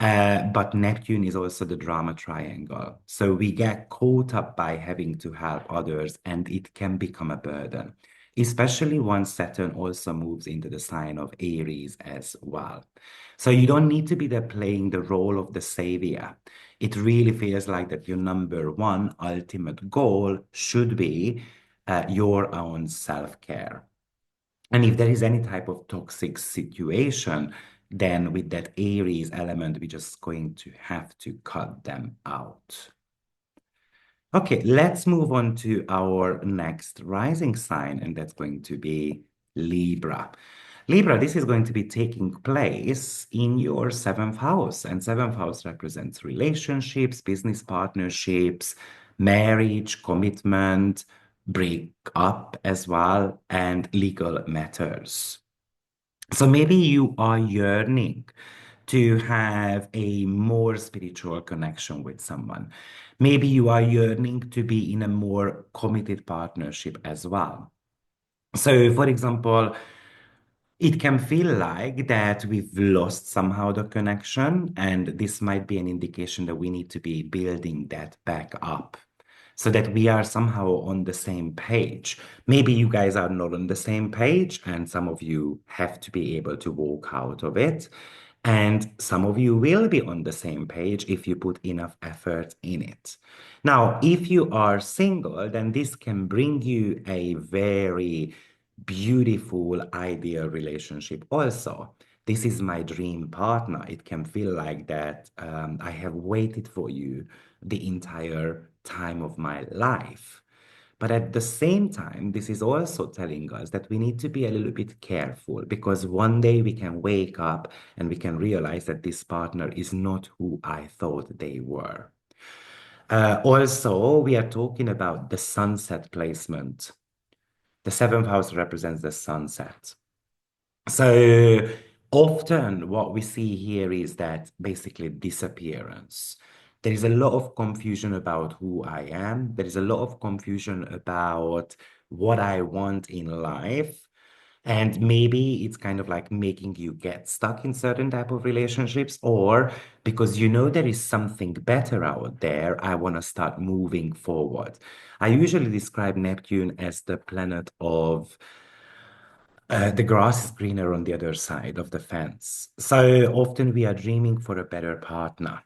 But Neptune is also the drama triangle. So we get caught up by having to help others, and it can become a burden, especially once Saturn also moves into the sign of Aries as well. So you don't need to be there playing the role of the savior. It really feels like that your number one ultimate goal should be your own self-care. And if there is any type of toxic situation, then with that Aries element, we're just going to have to cut them out. Okay, let's move on to our next rising sign, and that's going to be Libra. Libra, this is going to be taking place in your seventh house, and seventh house represents relationships, business partnerships, marriage, commitment, break up as well, and legal matters. So maybe you are yearning to have a more spiritual connection with someone. Maybe you are yearning to be in a more committed partnership as well. So, for example, it can feel like that we've lost somehow the connection, and this might be an indication that we need to be building that back up so that we are somehow on the same page. Maybe you guys are not on the same page, and some of you have to be able to walk out of it. And some of you will be on the same page if you put enough effort in it. Now, if you are single, then this can bring you a very beautiful, ideal relationship also. This is my dream partner. It can feel like that I have waited for you the entire time of my life. But at the same time, this is also telling us that we need to be a little bit careful because one day we can wake up and we can realize that this partner is not who I thought they were. Also, we are talking about the sunset placement. The seventh house represents the sunset. So often what we see here is that basically disappearance. There is a lot of confusion about who I am. There is a lot of confusion about what I want in life. And maybe it's kind of like making you get stuck in certain type of relationships, or because you know there is something better out there, I want to start moving forward. I usually describe Neptune as the planet of the grass is greener on the other side of the fence. So often we are dreaming for a better partner.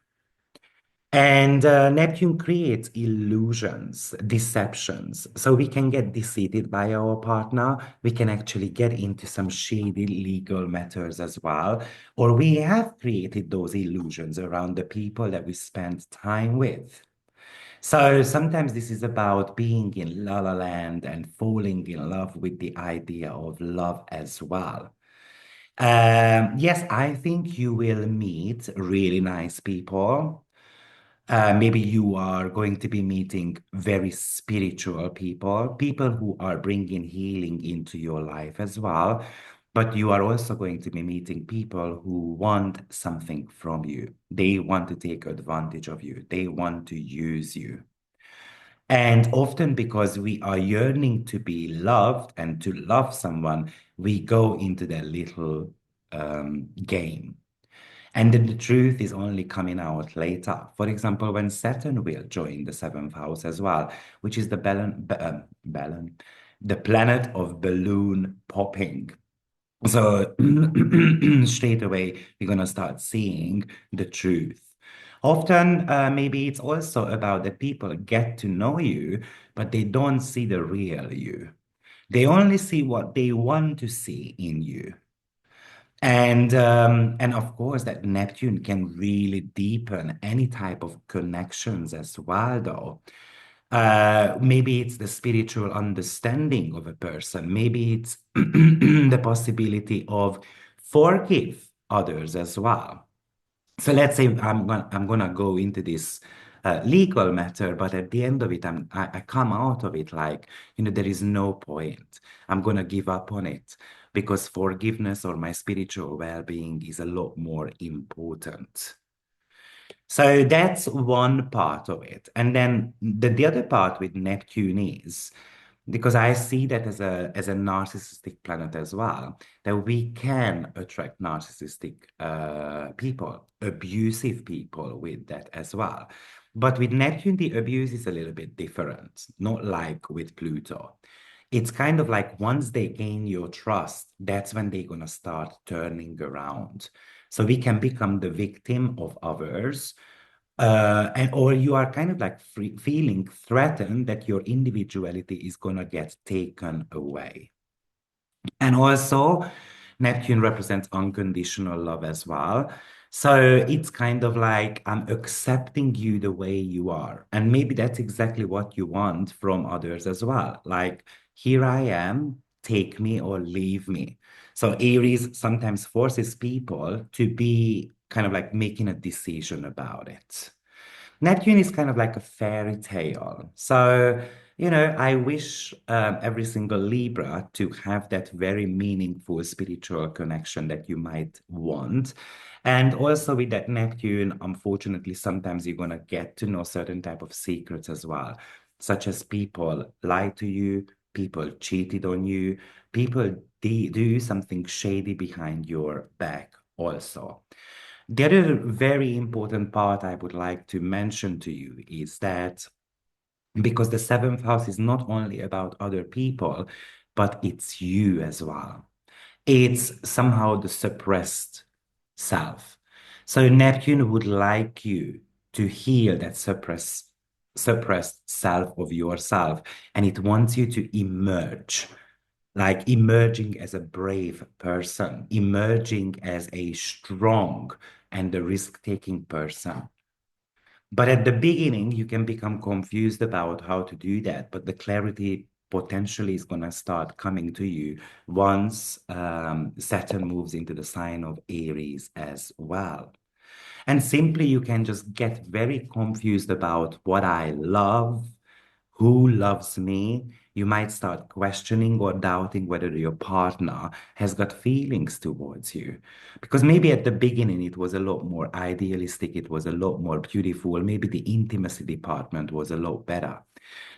And Neptune creates illusions, deceptions. So we can get deceived by our partner. We can actually get into some shady legal matters as well. Or we have created those illusions around the people that we spend time with. So sometimes this is about being in La La Land and falling in love with the idea of love as well. Yes, I think you will meet really nice people. Maybe you are going to be meeting very spiritual people, people who are bringing healing into your life as well. But you are also going to be meeting people who want something from you. They want to take advantage of you. They want to use you. And often, because we are yearning to be loved and to love someone, we go into that little game. And then the truth is only coming out later. For example, when Saturn will join the seventh house as well, which is the the planet of balloon popping. So straight away, we're going to start seeing the truth. Often, maybe it's also about that people get to know you, but they don't see the real you. They only see what they want to see in you. And of course, that Neptune can really deepen any type of connections as well, though. Maybe it's the spiritual understanding of a person. Maybe it's the possibility of forgive others as well. So let's say I'm gonna go into this legal matter, but at the end of it, I come out of it like, there is no point. I'm gonna give up on it because forgiveness or my spiritual well-being is a lot more important. So that's one part of it. And then the other part with Neptune is because I see that as a narcissistic planet as well, that we can attract narcissistic people, abusive people with that as well. But with Neptune, the abuse is a little bit different, not like with Pluto. It's kind of like once they gain your trust, that's when they're gonna start turning around. So we can become the victim of others, and or you are kind of like feeling threatened that your individuality is gonna get taken away. And also, Neptune represents unconditional love as well. So it's kind of like I'm accepting you the way you are. And maybe that's exactly what you want from others as well. Like, here I am, take me or leave me. So Aries sometimes forces people to be kind of like making a decision about it. Neptune is kind of like a fairy tale. So, I wish every single Libra to have that very meaningful spiritual connection that you might want. And also with that Neptune, unfortunately, sometimes you're going to get to know certain type of secrets as well, such as people lie to you, people cheated on you, people do something shady behind your back also. The other very important part I would like to mention to you is that because the seventh house is not only about other people, but it's you as well. It's somehow the suppressed self. So Neptune would like you to heal that suppressed self of yourself, and it wants you to emerge, like emerging as a brave person, emerging as a strong and a risk-taking person. But at the beginning, you can become confused about how to do that, but the clarity potentially is going to start coming to you once Saturn moves into the sign of Aries as well. And simply, you can just get very confused about what I love, who loves me. You might start questioning or doubting whether your partner has got feelings towards you. Because maybe at the beginning it was a lot more idealistic, it was a lot more beautiful. Maybe the intimacy department was a lot better.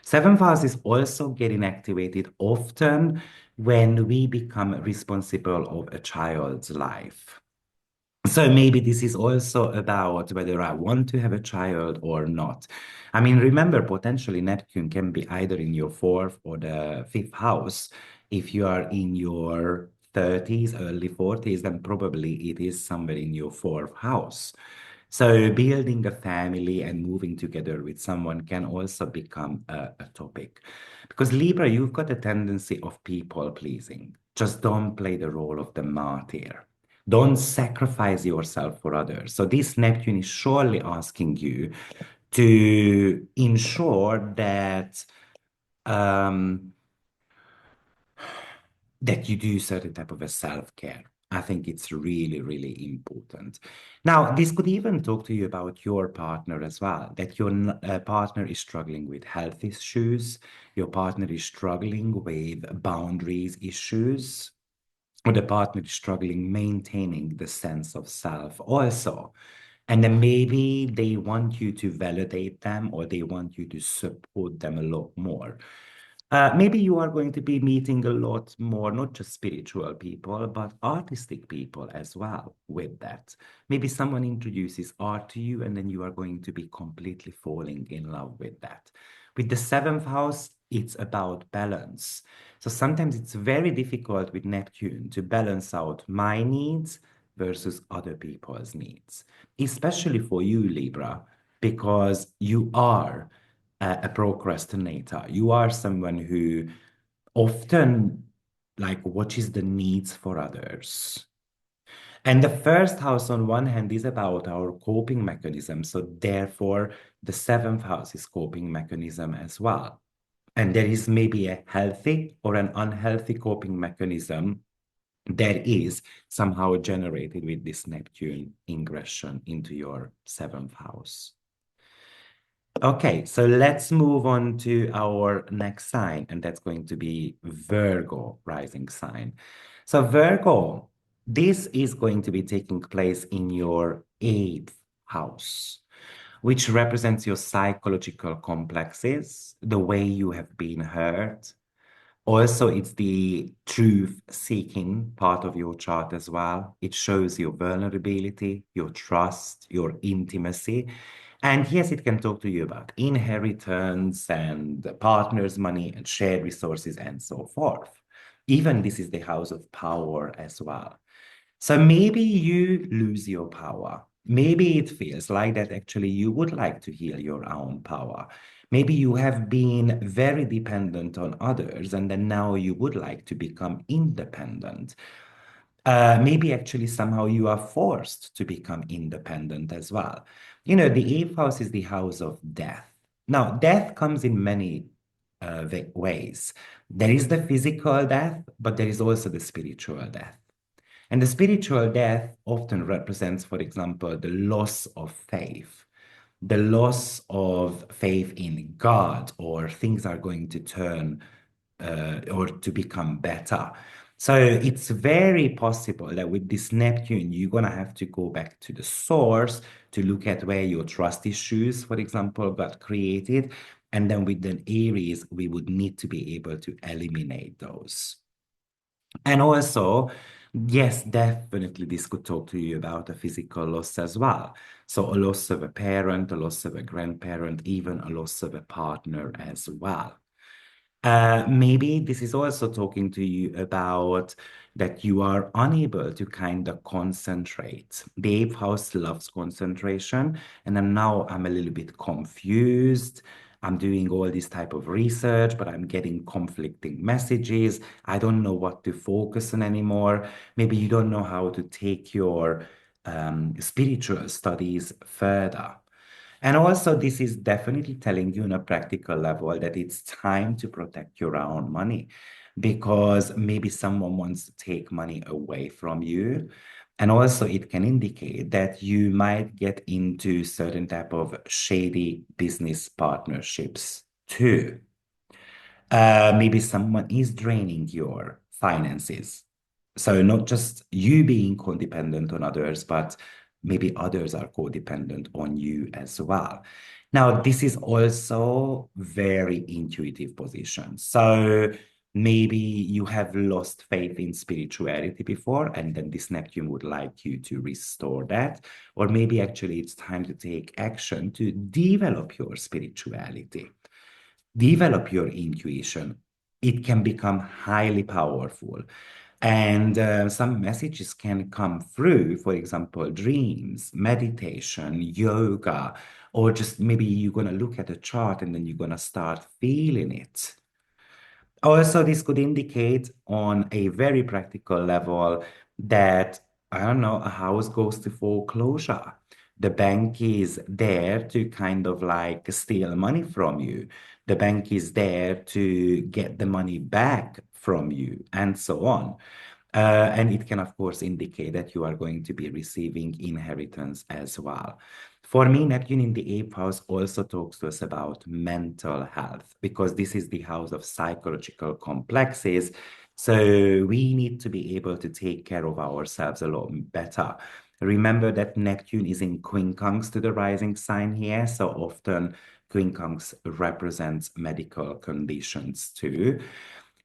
Seventh house is also getting activated often when we become responsible of a child's life. So maybe this is also about whether I want to have a child or not. I mean, remember, potentially Neptune can be either in your fourth or the fifth house. If you are in your 30s, early 40s, then probably it is somewhere in your fourth house. So building a family and moving together with someone can also become a topic. Because Libra, you've got a tendency of people pleasing. Just don't play the role of the martyr. Don't sacrifice yourself for others. So this Neptune is surely asking you to ensure um, that you do certain type of a self-care. I think it's really, really important. Now, this could even talk to you about your partner as well, that your partner is struggling with health issues, your partner is struggling with boundaries issues, or the partner is struggling maintaining the sense of self also. And then maybe they want you to validate them or they want you to support them a lot more. Maybe you are going to be meeting a lot more, not just spiritual people, but artistic people as well with that. Maybe someone introduces art to you, and then you are going to be completely falling in love with that. With the seventh house, it's about balance. So sometimes it's very difficult with Neptune to balance out my needs versus other people's needs, especially for you, Libra, because you are a procrastinator. You are someone who often like watches the needs for others. And the first house, on one hand, is about our coping mechanism. So therefore, the seventh house is coping mechanism as well. And there is maybe a healthy or an unhealthy coping mechanism that is somehow generated with this Neptune ingression into your seventh house. Okay, so let's move on to our next sign, and that's going to be Virgo rising sign. So Virgo, this is going to be taking place in your eighth house, which represents your psychological complexes, the way you have been hurt. Also, it's the truth-seeking part of your chart as well. It shows your vulnerability, your trust, your intimacy. And yes, it can talk to you about inheritance and the partner's money and shared resources and so forth. Even this is the house of power as well. So maybe you lose your power. Maybe it feels like that actually you would like to heal your own power. Maybe you have been very dependent on others and then now you would like to become independent. Maybe actually somehow you are forced to become independent as well. You know, the eighth house is the house of death. Now, death comes in many ways. There is the physical death, but there is also the spiritual death. And the spiritual death often represents, for example, the loss of faith, the loss of faith in God, or things are going to turn or to become better. So it's very possible that with this Neptune, you're going to have to go back to the source to look at where your trust issues, for example, got created. And then with an Aries, we would need to be able to eliminate those. And also, yes, definitely this could talk to you about a physical loss as well. So a loss of a parent, a loss of a grandparent, even a loss of a partner as well. Maybe this is also talking to you about that you are unable to kind of concentrate. The eighth house loves concentration, and I'm a little bit confused. I'm doing all this type of research, but I'm getting conflicting messages. I don't know what to focus on anymore. Maybe you don't know how to take your spiritual studies further. And also, this is definitely telling you on a practical level that it's time to protect your own money because maybe someone wants to take money away from you. And also, it can indicate that you might get into certain type of shady business partnerships too. Maybe someone is draining your finances. So not just you being codependent on others, but maybe others are codependent on you as well. Now, this is also very intuitive position. So maybe you have lost faith in spirituality before, and then this Neptune would like you to restore that. Or maybe actually it's time to take action to develop your spirituality, develop your intuition. It can become highly powerful. And some messages can come through, for example, dreams, meditation, yoga, or just maybe you're going to look at a chart and then you're going to start feeling it. Also, this could indicate on a very practical level that, I don't know, a house goes to foreclosure. The bank is there to kind of like steal money from you. The bank is there to get the money back from you, and so on. And it can, of course, indicate that you are going to be receiving inheritance as well. For me, Neptune in the eighth house also talks to us about mental health because this is the house of psychological complexes. So we need to be able to take care of ourselves a lot better. Remember that Neptune is in quincunx to the rising sign here. So often quincunx represents medical conditions too.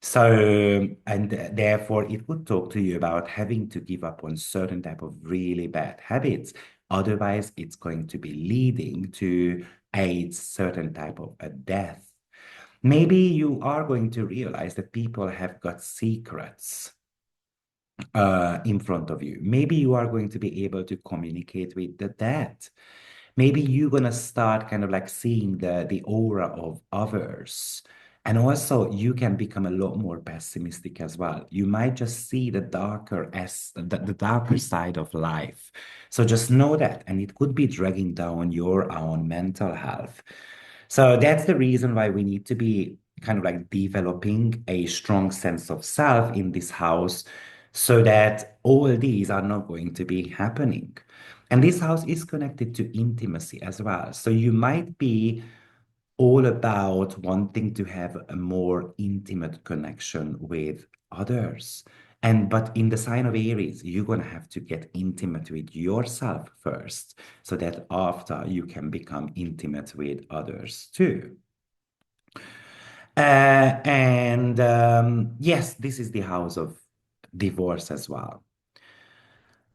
So, and therefore, it would talk to you about having to give up on certain type of really bad habits. Otherwise, it's going to be leading to a certain type of a death. Maybe you are going to realize that people have got secrets in front of you. Maybe you are going to be able to communicate with the dead. Maybe you're going to start kind of like seeing the aura of others And also, you can become a lot more pessimistic as well. You might just see the darker side of life. So just know that, and it could be dragging down your own mental health. So that's the reason why we need to be kind of like developing a strong sense of self in this house, so that all these are not going to be happening. And this house is connected to intimacy as well. So you might be all about wanting to have a more intimate connection with others. And but in the sign of Aries, you're gonna have to get intimate with yourself first, so that after you can become intimate with others too. And yes, this is the house of divorce as well.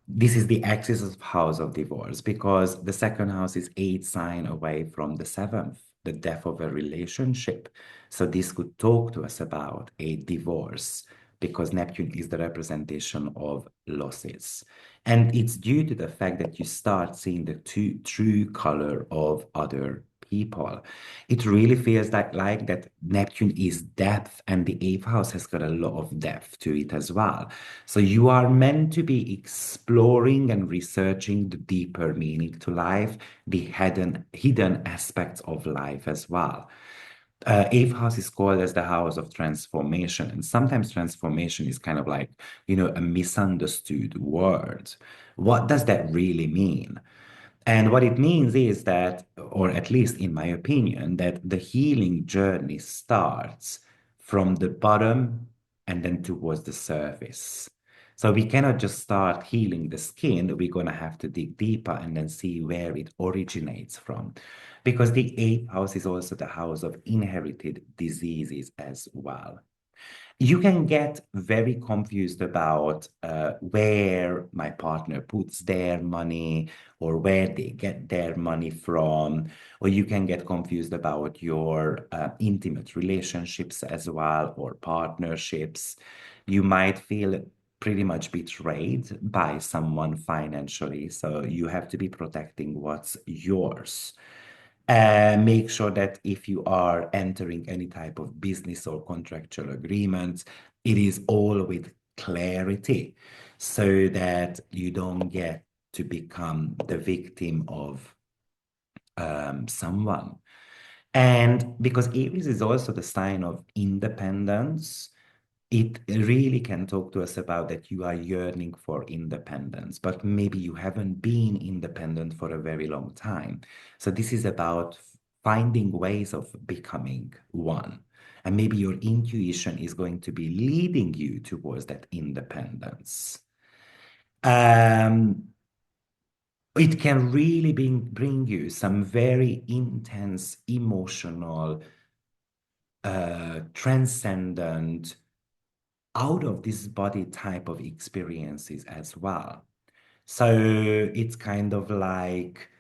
This is the axis of house of divorce, because the second house is 8 sign away from the seventh, the death of a relationship. So this could talk to us about a divorce, because Neptune is the representation of losses. And it's due to the fact that you start seeing the true color of other people. It really feels like that Neptune is depth, and the eighth house has got a lot of depth to it as well. So you are meant to be exploring and researching the deeper meaning to life, the hidden aspects of life as well. Eighth house is called as the house of transformation, and sometimes transformation is kind of like, a misunderstood word. What does that really mean? And what it means is that, or at least in my opinion, that the healing journey starts from the bottom and then towards the surface. So we cannot just start healing the skin. We're going to have to dig deeper and then see where it originates from. Because the eighth house is also the house of inherited diseases as well. You can get very confused about where my partner puts their money, or where they get their money from, or you can get confused about your intimate relationships as well, or partnerships. You might feel pretty much betrayed by someone financially, so you have to be protecting what's yours. Make sure that if you are entering any type of business or contractual agreements, it is all with clarity, so that you don't get to become the victim of someone. And because Aries is also the sign of independence, it really can talk to us about that you are yearning for independence, but maybe you haven't been independent for a very long time. So this is about finding ways of becoming one. And maybe your intuition is going to be leading you towards that independence. Um, it can really bring you some very intense, emotional, transcendent, out of this body type of experiences as well. So it's kind of like,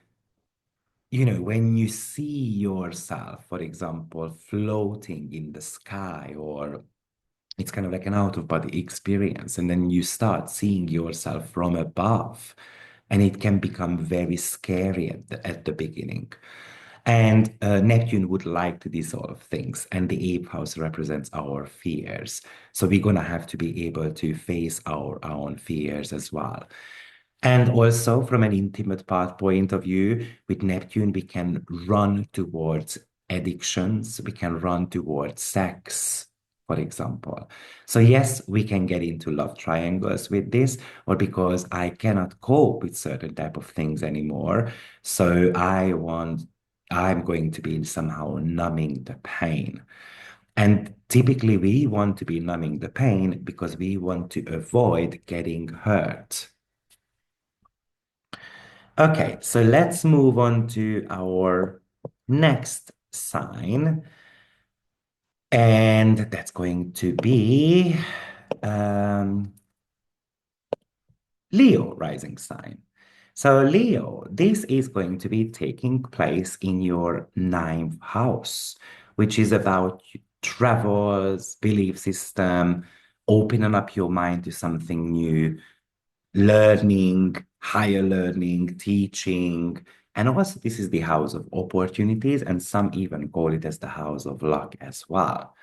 when you see yourself, for example, floating in the sky, or it's kind of like an out of body experience, and then you start seeing yourself from above, and it can become very scary at the beginning. And Neptune would like to dissolve things, and the eighth house represents our fears. So we're going to have to be able to face our own fears as well. And also, from an intimate part point of view, with Neptune, we can run towards addictions, we can run towards sex, for example. So, yes, we can get into love triangles with this, or because I cannot cope with certain type of things anymore. So, I'm going to be somehow numbing the pain. And typically, we want to be numbing the pain because we want to avoid getting hurt. Okay, so let's move on to our next sign, and that's going to be Leo rising sign. So Leo, this is going to be taking place in your ninth house, which is about travels, belief system, opening up your mind to something new, learning, higher learning, teaching, And also, this is the house of opportunities, and some even call it as the house of luck as well.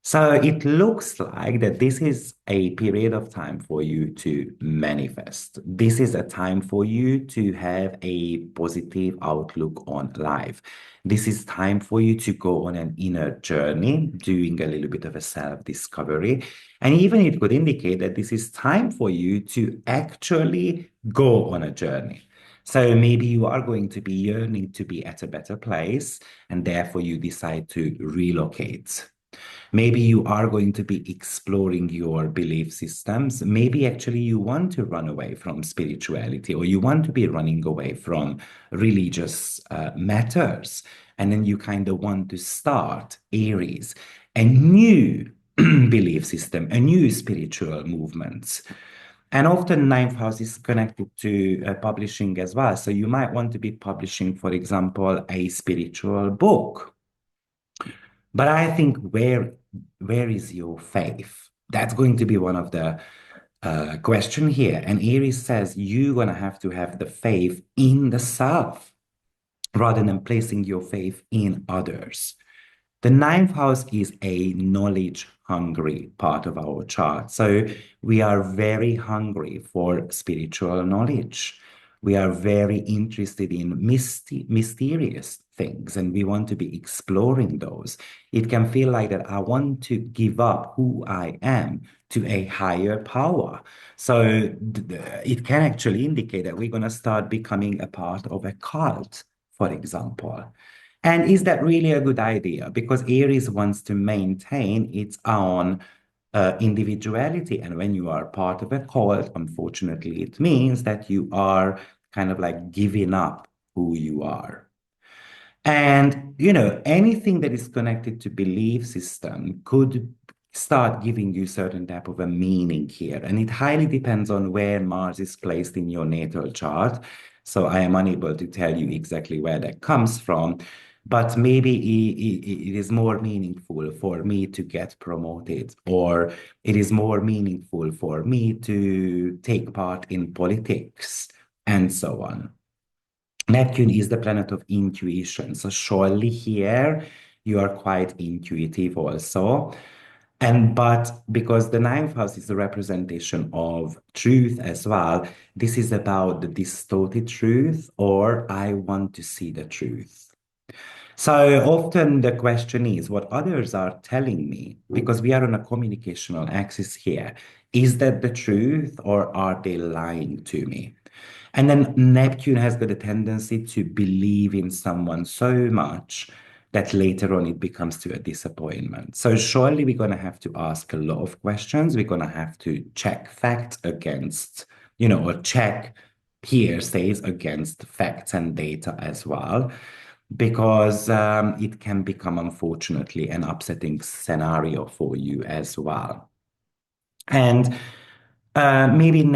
So it looks like that this is a period of time for you to manifest. This is a time for you to have a positive outlook on life. This is time for you to go on an inner journey, doing a little bit of a self-discovery. And even it could indicate that this is time for you to actually go on a journey. So maybe you are going to be yearning to be at a better place, and therefore you decide to relocate. Maybe you are going to be exploring your belief systems. Maybe actually you want to run away from spirituality, or you want to be running away from religious matters. And then you kind of want to start, Aries, a new belief system, a new spiritual movement. And often ninth house is connected to publishing as well. So you might want to be publishing, for example, a spiritual book. But I think where is your faith? That's going to be one of the question here. And Aries says you're going to have the faith in the self rather than placing your faith in others. The ninth house is a knowledge hungry part of our chart. So we are very hungry for spiritual knowledge. We are very interested in mysterious things, and we want to be exploring those. It can feel like that I want to give up who I am to a higher power. So it can actually indicate that we're going to start becoming a part of a cult, for example. And is that really a good idea? Because Aries wants to maintain its own individuality. And when you are part of a cult, unfortunately, it means that you are kind of like giving up who you are. And, anything that is connected to belief system could start giving you certain type of a meaning here. And it highly depends on where Mars is placed in your natal chart. So I am unable to tell you exactly where that comes from, but maybe it is more meaningful for me to get promoted, or it is more meaningful for me to take part in politics, and so on. Neptune is the planet of intuition. So surely here you are quite intuitive also. But because the ninth house is a representation of truth as well, this is about the distorted truth, or I want to see the truth. So often the question is what others are telling me, because we are on a communicational axis here. Is that the truth, or are they lying to me? And then Neptune has got a tendency to believe in someone so much that later on it becomes to a disappointment. So surely we're going to have to ask a lot of questions. We're going to have to check facts against, or check hearsays against facts and data as well, because it can become, unfortunately, an upsetting scenario for you as well. And maybe with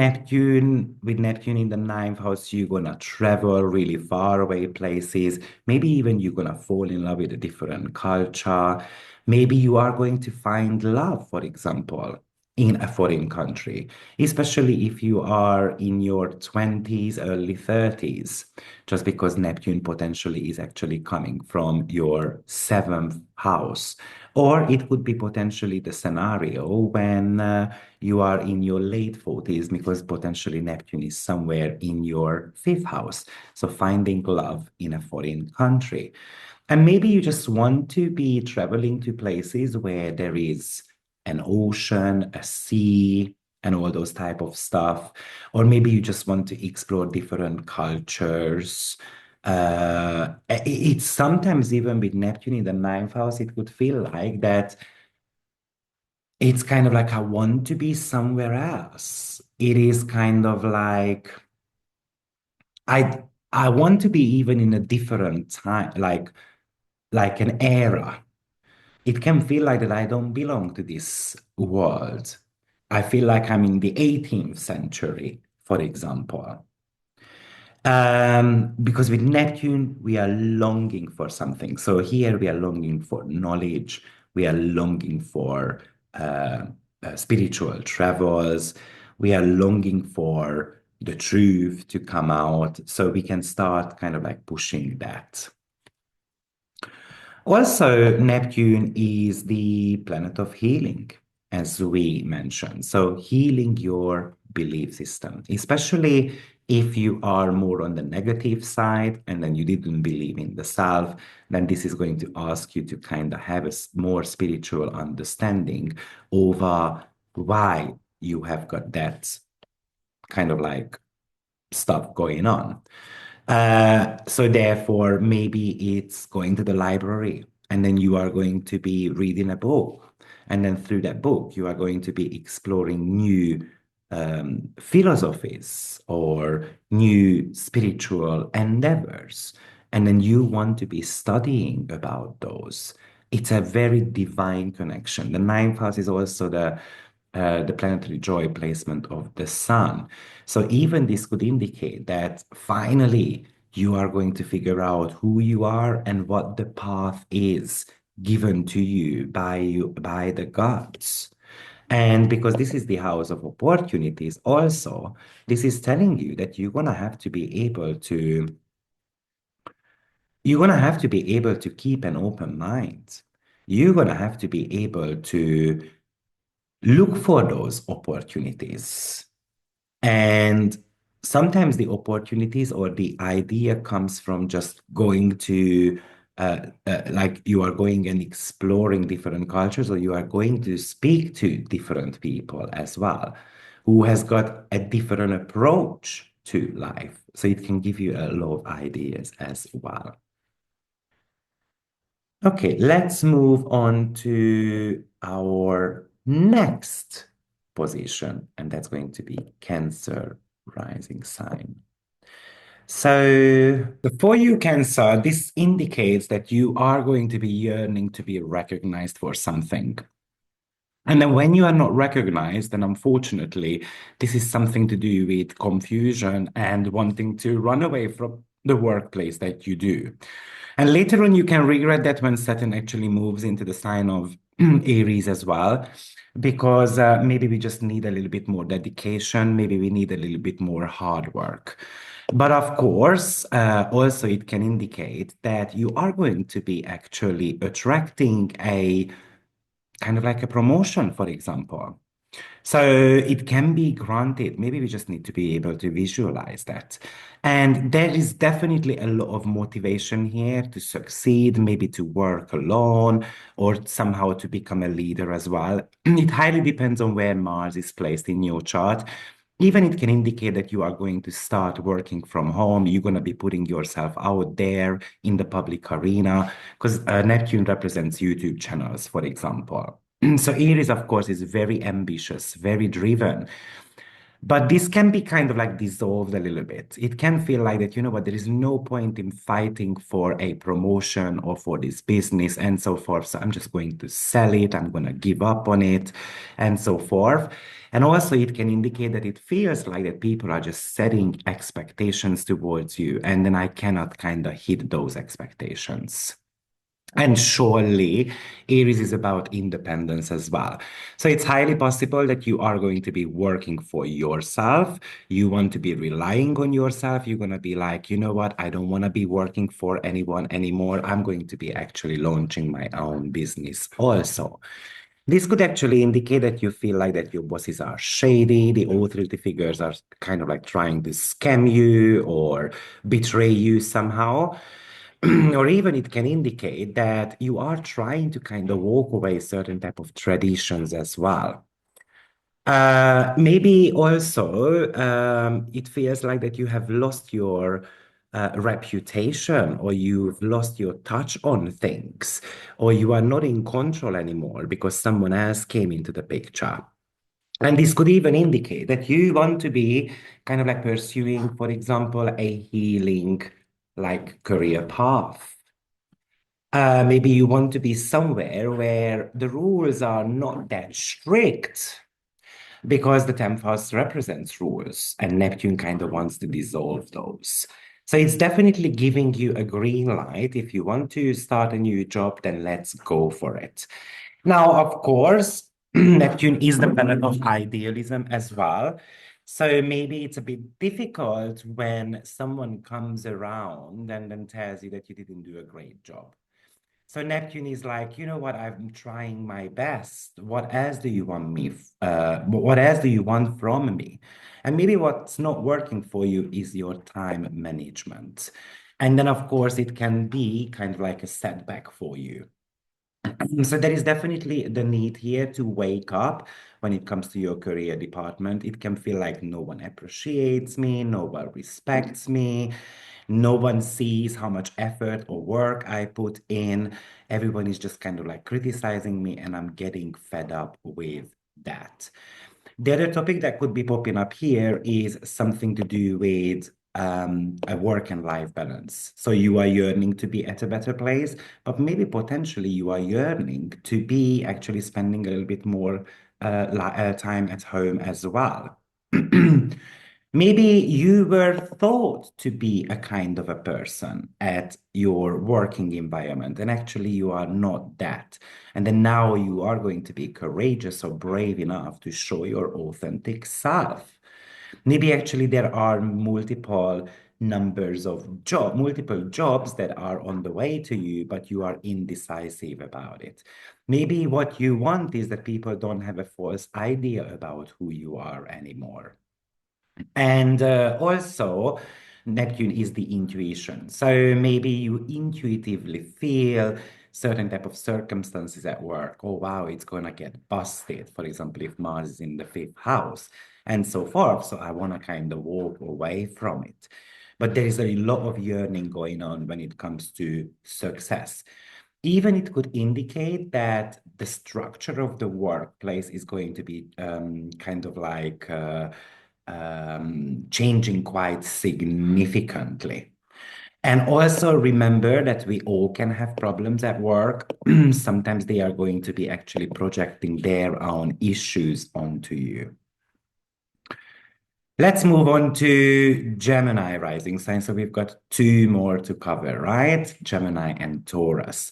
Neptune in the ninth house, you're gonna travel really far away places. Maybe even you're gonna fall in love with a different culture. Maybe you are going to find love, for example, in a foreign country, especially if you are in your 20s, early 30s, just because Neptune potentially is actually coming from your seventh house. Or it could be potentially the scenario when you are in your late 40s, because potentially Neptune is somewhere in your fifth house. So finding love in a foreign country. And maybe you just want to be traveling to places where there is an ocean, a sea, and all those type of stuff. Or maybe you just want to explore different cultures. It's sometimes even with Neptune in the ninth house, it would feel like that it's kind of like I want to be somewhere else. It is kind of like I I want to be even in a different time, like an era. It can feel like that I don't belong to this world. I feel like I'm in the 18th century, for example. Because with Neptune, we are longing for something. So here we are longing for knowledge. We are longing for spiritual travels. We are longing for the truth to come out, so we can start kind of like pushing that. Also, Neptune is the planet of healing, as we mentioned. So, healing your belief system, especially if you are more on the negative side and then you didn't believe in the self, then this is going to ask you to kind of have a more spiritual understanding over why you have got that kind of like stuff going on. So therefore, maybe it's going to the library and then you are going to be reading a book. And then through that book, you are going to be exploring new philosophies or new spiritual endeavors. And then you want to be studying about those. It's a very divine connection. The ninth house is also the planetary joy placement of the sun. So even this could indicate that finally you are going to figure out who you are and what the path is given to you by the gods. And because this is the house of opportunities, also, this is telling you that you're gonna have to be able to keep an open mind. You're gonna have to be able to look for those opportunities. And sometimes the opportunities or the idea comes from just going to, like you are going and exploring different cultures, or you are going to speak to different people as well, who has got a different approach to life. So it can give you a lot of ideas as well. Okay, let's move on to our next position, and that's going to be Cancer rising sign. So for you, Cancer, this indicates that you are going to be yearning to be recognized for something. And then when you are not recognized, then unfortunately, this is something to do with confusion and wanting to run away from the workplace that you do. And later on, you can regret that when Saturn actually moves into the sign of Aries as well, because maybe we just need a little bit more dedication. Maybe we need a little bit more hard work. But of course, also it can indicate that you are going to be actually attracting a kind of like a promotion, for example. So it can be granted. Maybe we just need to be able to visualize that. And there is definitely a lot of motivation here to succeed, maybe to work alone or somehow to become a leader as well. It highly depends on where Mars is placed in your chart. Even it can indicate that you are going to start working from home. You're going to be putting yourself out there in the public arena because Neptune represents YouTube channels, for example. So Aries, of course, is very ambitious, very driven. But this can be kind of like dissolved a little bit. It can feel like that, you know what, there is no point in fighting for a promotion or for this business and so forth. So I'm just going to sell it. I'm going to give up on it and so forth. And also it can indicate that it feels like that people are just setting expectations towards you. And then I cannot kind of hit those expectations. And surely Aries is about independence as well. So it's highly possible that you are going to be working for yourself. You want to be relying on yourself. You're going to be like, you know what? I don't want to be working for anyone anymore. I'm going to be actually launching my own business also. This could actually indicate that you feel like that your bosses are shady, the authority figures are kind of like trying to scam you or betray you somehow. Or even it can indicate that you are trying to kind of walk away certain type of traditions as well. Maybe also it feels like that you have lost your reputation or you've lost your touch on things or you are not in control anymore because someone else came into the picture. And this could even indicate that you want to be kind of like pursuing, for example, a healing like career path. Maybe you want to be somewhere where the rules are not that strict because the 10th house represents rules and Neptune kind of wants to dissolve those. So it's definitely giving you a green light. If you want to start a new job, then let's go for it. Now, of course, Neptune is the planet of idealism as well. So maybe it's a bit difficult when someone comes around and then tells you that you didn't do a great job. So Neptune is like, you know what, I'm trying my best. What else do you want me? What else do you want from me? And maybe what's not working for you is your time management. And then, of course, it can be kind of like a setback for you. So there is definitely the need here to wake up when it comes to your career department. It can feel like no one appreciates me, no one respects me, no one sees how much effort or work I put in. Everyone is just kind of like criticizing me, and I'm getting fed up with that. The other topic that could be popping up here is something to do with a work and life balance. So you are yearning to be at a better place, but maybe potentially you are yearning to be actually spending a little bit more time at home as well. Maybe you were thought to be a kind of a person at your working environment, and actually you are not that. And then now you are going to be courageous or brave enough to show your authentic self. Maybe actually there are multiple jobs that are on the way to you, but you are indecisive about it. Maybe what you want is that people don't have a false idea about who you are anymore. And also, Neptune is the intuition. So maybe you intuitively feel certain type of circumstances at work. Oh, wow, it's going to get busted. For example, if Mars is in the fifth house and so forth. So I want to kind of walk away from it. But there is a lot of yearning going on when it comes to success. Even it could indicate that the structure of the workplace is going to be kind of like changing quite significantly. And also remember that we all can have problems at work. Sometimes they are going to be actually projecting their own issues onto you. Let's move on to Gemini rising sign. So we've got two more to cover, right? Gemini and Taurus.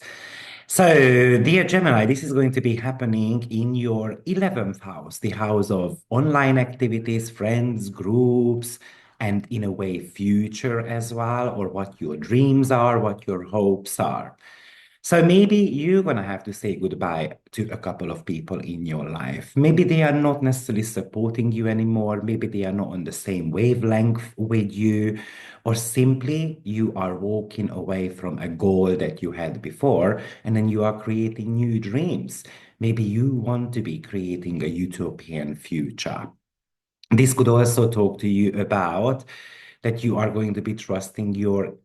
So, dear Gemini, this is going to be happening in your 11th house, the house of online activities, friends, groups, and in a way, future as well, or what your dreams are, what your hopes are. So maybe you're going to have to say goodbye to a couple of people in your life. Maybe they are not necessarily supporting you anymore. Maybe they are not on the same wavelength with you, or simply you are walking away from a goal that you had before, and then you are creating new dreams. Maybe you want to be creating a utopian future. This could also talk to you about that you are going to be trusting your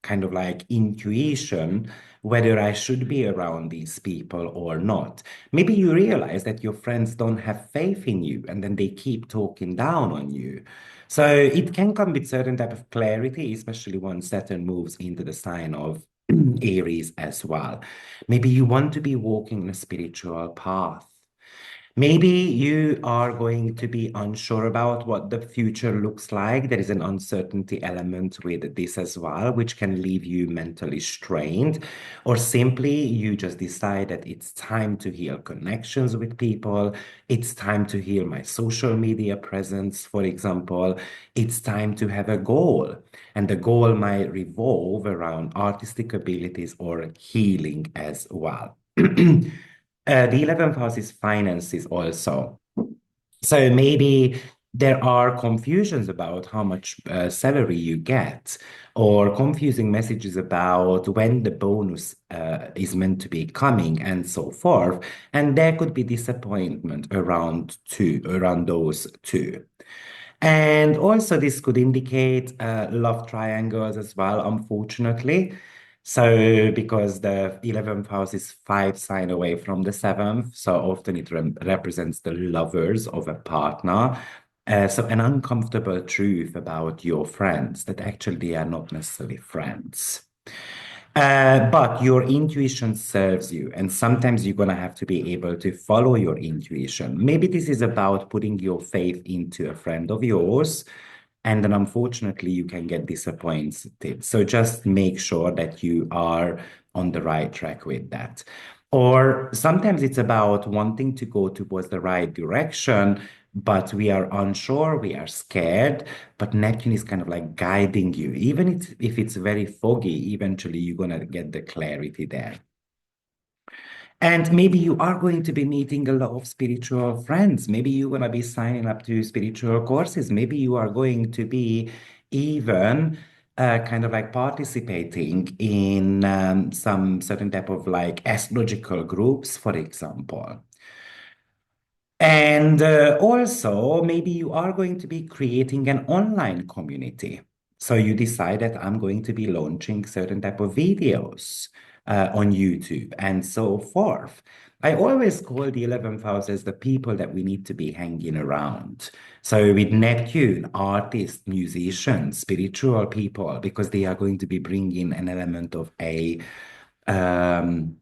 kind of like intuition, whether I should be around these people or not. Maybe you realize that your friends don't have faith in you and then they keep talking down on you. So it can come with certain type of clarity, especially when Saturn moves into the sign of Aries as well. Maybe you want to be walking a spiritual path. Maybe you are going to be unsure about what the future looks like. There is an uncertainty element with this as well, which can leave you mentally strained. Or simply you just decide that it's time to heal connections with people. It's time to heal my social media presence, for example. It's time to have a goal. And the goal might revolve around artistic abilities or healing as well. The 11th house is finances also. So maybe there are confusions about how much salary you get, or confusing messages about when the bonus is meant to be coming, and so forth. And there could be disappointment around those two. And also, this could indicate love triangles as well, unfortunately. So, because the 11th house is five sign away from the seventh, so often it represents the lovers of a partner. So, an uncomfortable truth about your friends that actually they are not necessarily friends. But your intuition serves you, and sometimes you're going to have to be able to follow your intuition. Maybe this is about putting your faith into a friend of yours, and then unfortunately, you can get disappointed. So just make sure that you are on the right track with that. Or sometimes it's about wanting to go towards the right direction, but we are unsure, we are scared, but Neptune is kind of like guiding you. Even if it's very foggy, eventually you're going to get the clarity there. And maybe you are going to be meeting a lot of spiritual friends. Maybe you're going to be signing up to spiritual courses. Maybe you are going to be even kind of like participating in some certain type of like astrological groups, for example. And also, maybe you are going to be creating an online community. So you decide that I'm going to be launching certain type of videos on YouTube and so forth. I always call the 11th house as the people that we need to be hanging around. So with Neptune, artists, musicians, spiritual people, because they are going to be bringing an element of a um,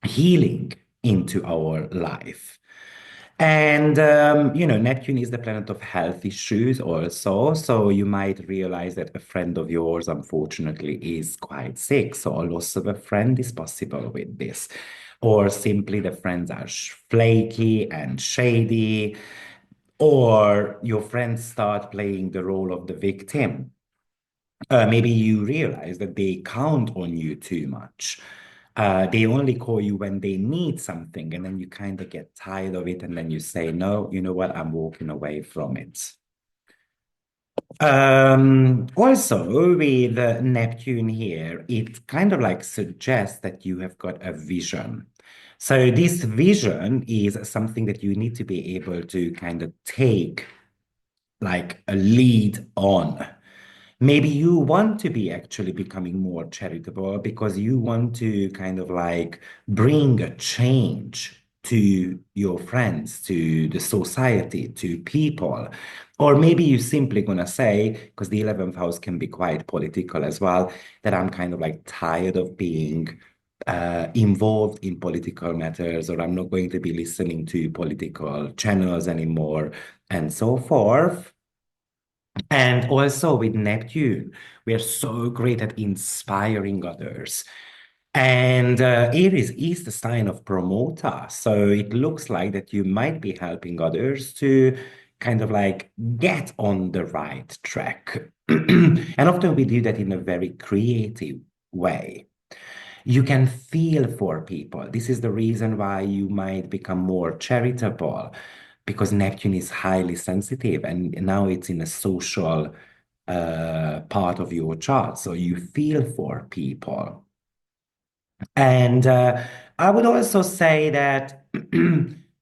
healing into our life. And, Neptune is the planet of health issues also. So you might realize that a friend of yours, unfortunately, is quite sick. So a loss of a friend is possible with this. Or simply the friends are flaky and shady. Or your friends start playing the role of the victim. Maybe you realize that they count on you too much. They only call you when they need something, and then you kind of get tired of it, and then you say, no, you know what, I'm walking away from it. Also, with Neptune here, it kind of like suggests that you have got a vision. So this vision is something that you need to be able to kind of take like a lead on. Maybe you want to be actually becoming more charitable because you want to kind of like bring a change to your friends, to the society, to people. Or maybe you're simply going to say, because the 11th house can be quite political as well, that I'm kind of like tired of being involved in political matters, or I'm not going to be listening to political channels anymore, and so forth. And also with Neptune, we are so great at inspiring others. And Aries is the sign of promoter. So it looks like that you might be helping others to kind of like get on the right track. And often we do that in a very creative way. You can feel for people. This is the reason why you might become more charitable because Neptune is highly sensitive and now it's in a social part of your chart. So you feel for people. And I would also say that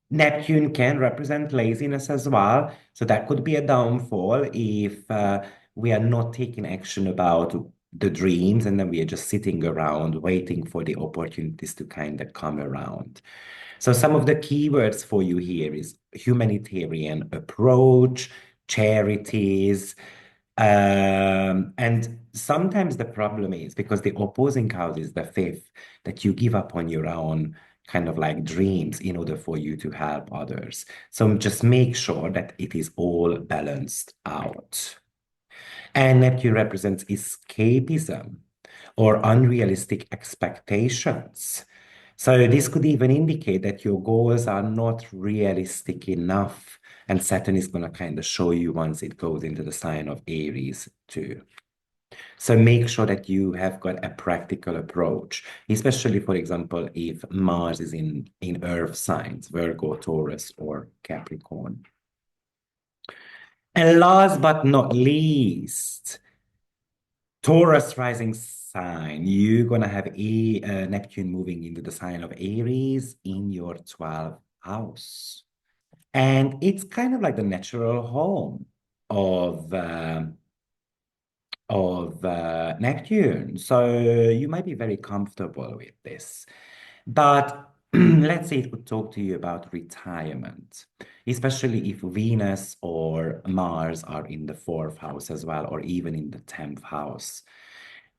Neptune can represent laziness as well. So that could be a downfall if we are not taking action about the dreams and then we are just sitting around waiting for the opportunities to kind of come around. So some of the keywords for you here is humanitarian approach, charities, and sometimes the problem is because the opposing house is the fifth, that you give up on your own kind of like dreams in order for you to help others. So just make sure that it is all balanced out. And Neptune represents escapism or unrealistic expectations. So this could even indicate that your goals are not realistic enough. And Saturn is going to kind of show you once it goes into the sign of Aries too. So make sure that you have got a practical approach, especially, for example, if Mars is in Earth signs, Virgo, Taurus, or Capricorn. And last but not least, Taurus rising sign, you're going to have Neptune moving into the sign of Aries in your 12th house. And it's kind of like the natural home of Neptune. So you might be very comfortable with this. But let's say it would talk to you about retirement, especially if Venus or Mars are in the 4th house as well, or even in the 10th house.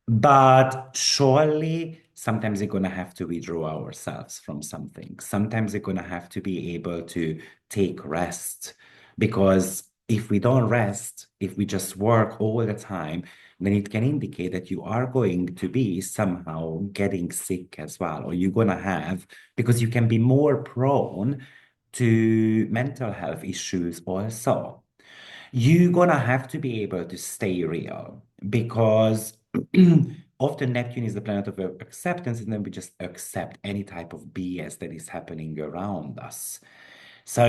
But surely, sometimes we're going to have to withdraw ourselves from something. Sometimes we're going to have to be able to take rest. Because if we don't rest, if we just work all the time, then it can indicate that you are going to be somehow getting sick as well, or you're going to have, because you can be more prone to mental health issues also. You're gonna have to be able to stay real because often Neptune is the planet of acceptance, and then we just accept any type of BS that is happening around us. So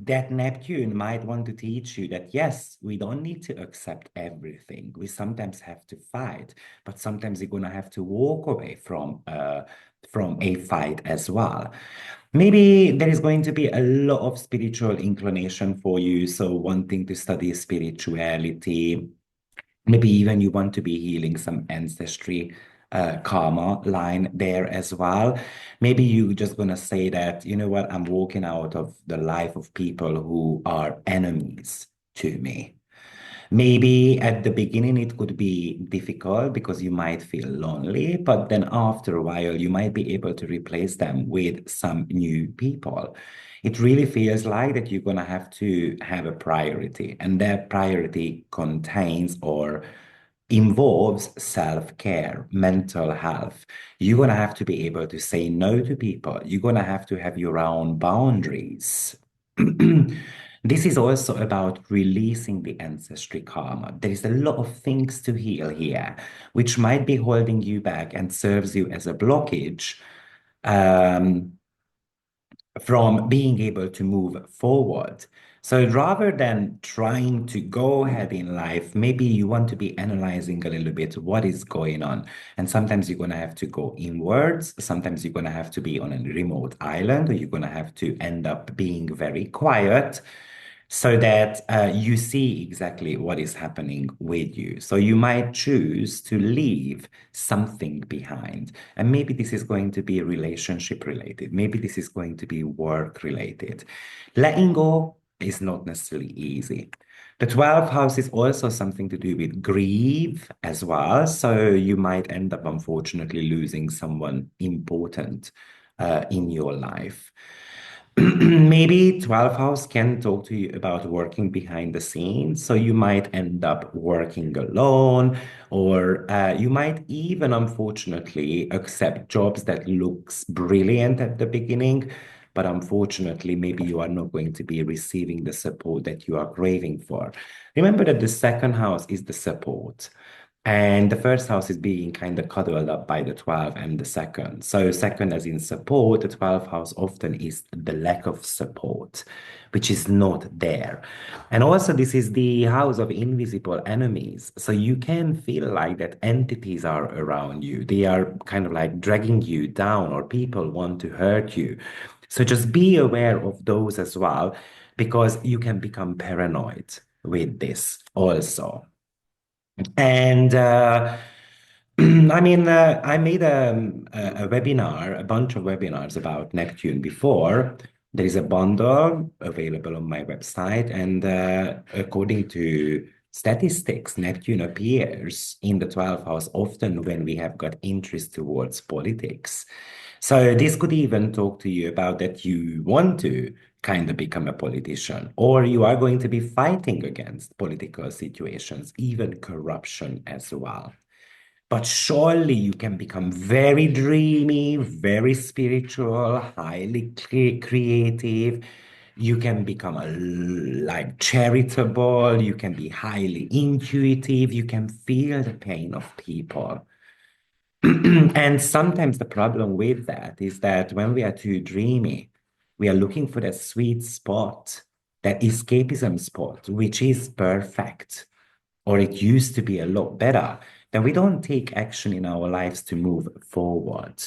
that Neptune might want to teach you that, yes, we don't need to accept everything. We sometimes have to fight, but sometimes you're gonna have to walk away from a fight as well. Maybe there is going to be a lot of spiritual inclination for you, so wanting to study spirituality. Maybe even you want to be healing some ancestry karma line there as well. Maybe you're just gonna say that, you know what, I'm walking out of the life of people who are enemies to me. Maybe at the beginning it could be difficult because you might feel lonely, but then after a while you might be able to replace them with some new people. It really feels like that you're gonna have to have a priority, and that priority contains or involves self-care, mental health. You're gonna have to be able to say no to people. You're gonna have to have your own boundaries. This is also about releasing the ancestry karma. There is a lot of things to heal here, which might be holding you back and serves you as a blockage um, from being able to move forward. So rather than trying to go ahead in life, maybe you want to be analyzing a little bit what is going on. And sometimes you're going to have to go inwards. Sometimes you're going to have to be on a remote island, or you're going to have to end up being very quiet so that you see exactly what is happening with you. So you might choose to leave something behind. And maybe this is going to be relationship related. Maybe this is going to be work related. Letting go is not necessarily easy. The 12th house is also something to do with grief as well. So you might end up, unfortunately, losing someone important in your life. Maybe 12th house can talk to you about working behind the scenes. So you might end up working alone, or you might even, unfortunately, accept jobs that looks brilliant at the beginning, but unfortunately, maybe you are not going to be receiving the support that you are craving for. Remember that the second house is the support. And the first house is being kind of cuddled up by the 12 and the second. So second as in support, the 12th house often is the lack of support, which is not there. And also this is the house of invisible enemies. So you can feel like that entities are around you. They are kind of like dragging you down, or people want to hurt you. So just be aware of those as well, because you can become paranoid with this also. And I made a webinar, a bunch of webinars about Neptune before. There is a bundle available on my website, and according to statistics, Neptune appears in the 12th house often when we have got interest towards politics. So this could even talk to you about that you want to kind of become a politician, or you are going to be fighting against political situations, even corruption as well. But surely you can become very dreamy, very spiritual, highly creative. You can become like charitable. You can be highly intuitive. You can feel the pain of people. And sometimes the problem with that is that when we are too dreamy, we are looking for that sweet spot, that escapism spot, which is perfect, or it used to be a lot better. Then we don't take action in our lives to move forward.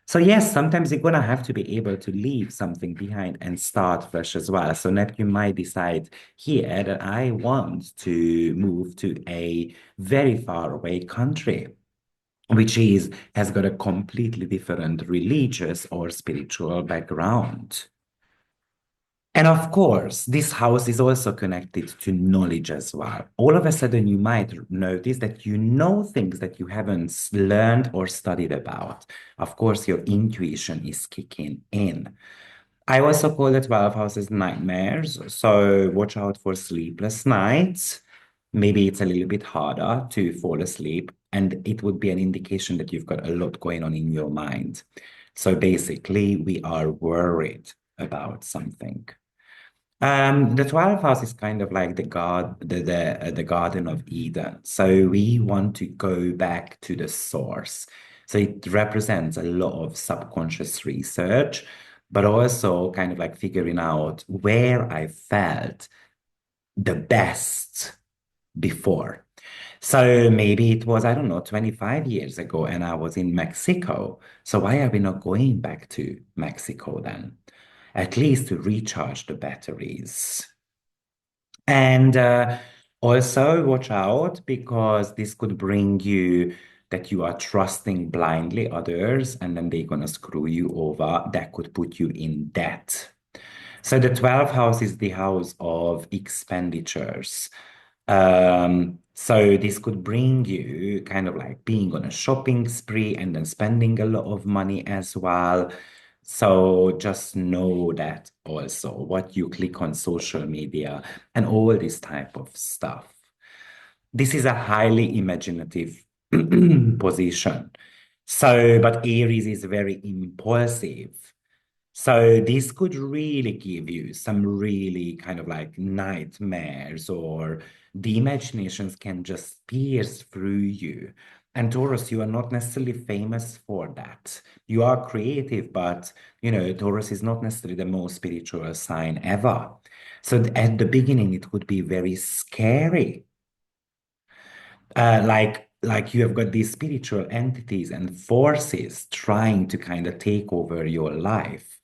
So yes, sometimes you're gonna have to be able to leave something behind and start fresh as well. So Neptune might decide here that I want to move to a very far away country, which has got a completely different religious or spiritual background. And of course, this house is also connected to knowledge as well. All of a sudden, you might notice that you know things that you haven't learned or studied about. Of course, your intuition is kicking in. I also call the 12 houses nightmares. So watch out for sleepless nights. Maybe it's a little bit harder to fall asleep, and it would be an indication that you've got a lot going on in your mind. So basically, we are worried about something. The 12th house is kind of like the Garden of Eden. So we want to go back to the source. So it represents a lot of subconscious research, but also kind of like figuring out where I felt the best before. So maybe it was, I don't know, 25 years ago, and I was in Mexico. So why are we not going back to Mexico then? At least to recharge the batteries. And also watch out because this could bring you that you are trusting blindly others and then they're going to screw you over. That could put you in debt. So the 12th house is the house of expenditures. So this could bring you kind of like being on a shopping spree and then spending a lot of money as well. So just know that also what you click on social media and all this type of stuff. This is a highly imaginative position. So, but Aries is very impulsive. So this could really give you some really kind of like nightmares, or the imaginations can just pierce through you. And Taurus, you are not necessarily famous for that. You are creative, but Taurus is not necessarily the most spiritual sign ever. So at the beginning, it could be very scary. Like you have got these spiritual entities and forces trying to kind of take over your life.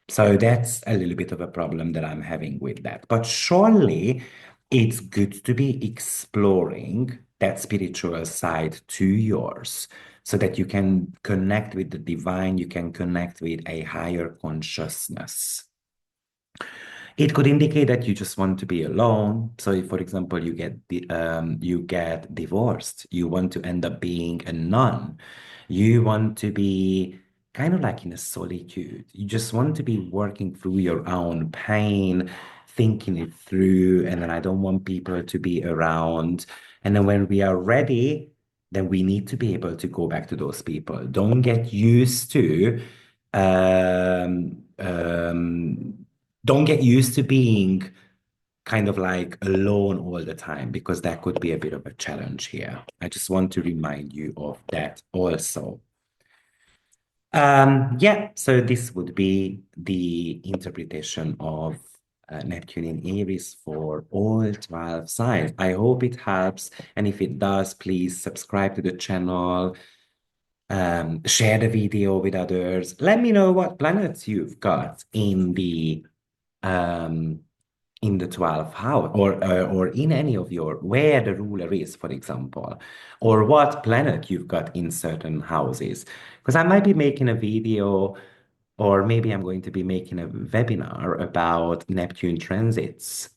So that's a little bit of a problem that I'm having with that. But surely it's good to be exploring that spiritual side to yours so that you can connect with the divine, you can connect with a higher consciousness. It could indicate that you just want to be alone. So if, for example, you get divorced, you want to end up being a nun, you want to be kind of like in a solitude. You just want to be working through your own pain, thinking it through, and then I don't want people to be around. And then when we are ready, then we need to be able to go back to those people. Don't get used to um, um, don't get used to being kind of like alone all the time because that could be a bit of a challenge here. I just want to remind you of that also. Yeah, so this would be the interpretation of Neptune in Aries for all 12 signs. I hope it helps. And if it does, please subscribe to the channel, share the video with others. Let me know what planets you've got um, in the 12th house or in any of your where the ruler is, for example, or what planet you've got in certain houses. Because I might be making a video, or maybe I'm going to be making a webinar about Neptune transits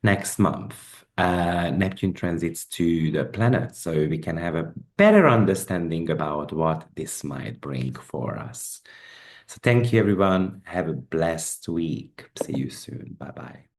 next month. Neptune transits to the planet, so we can have a better understanding about what this might bring for us. So thank you, everyone. Have a blessed week. See you soon. Bye bye.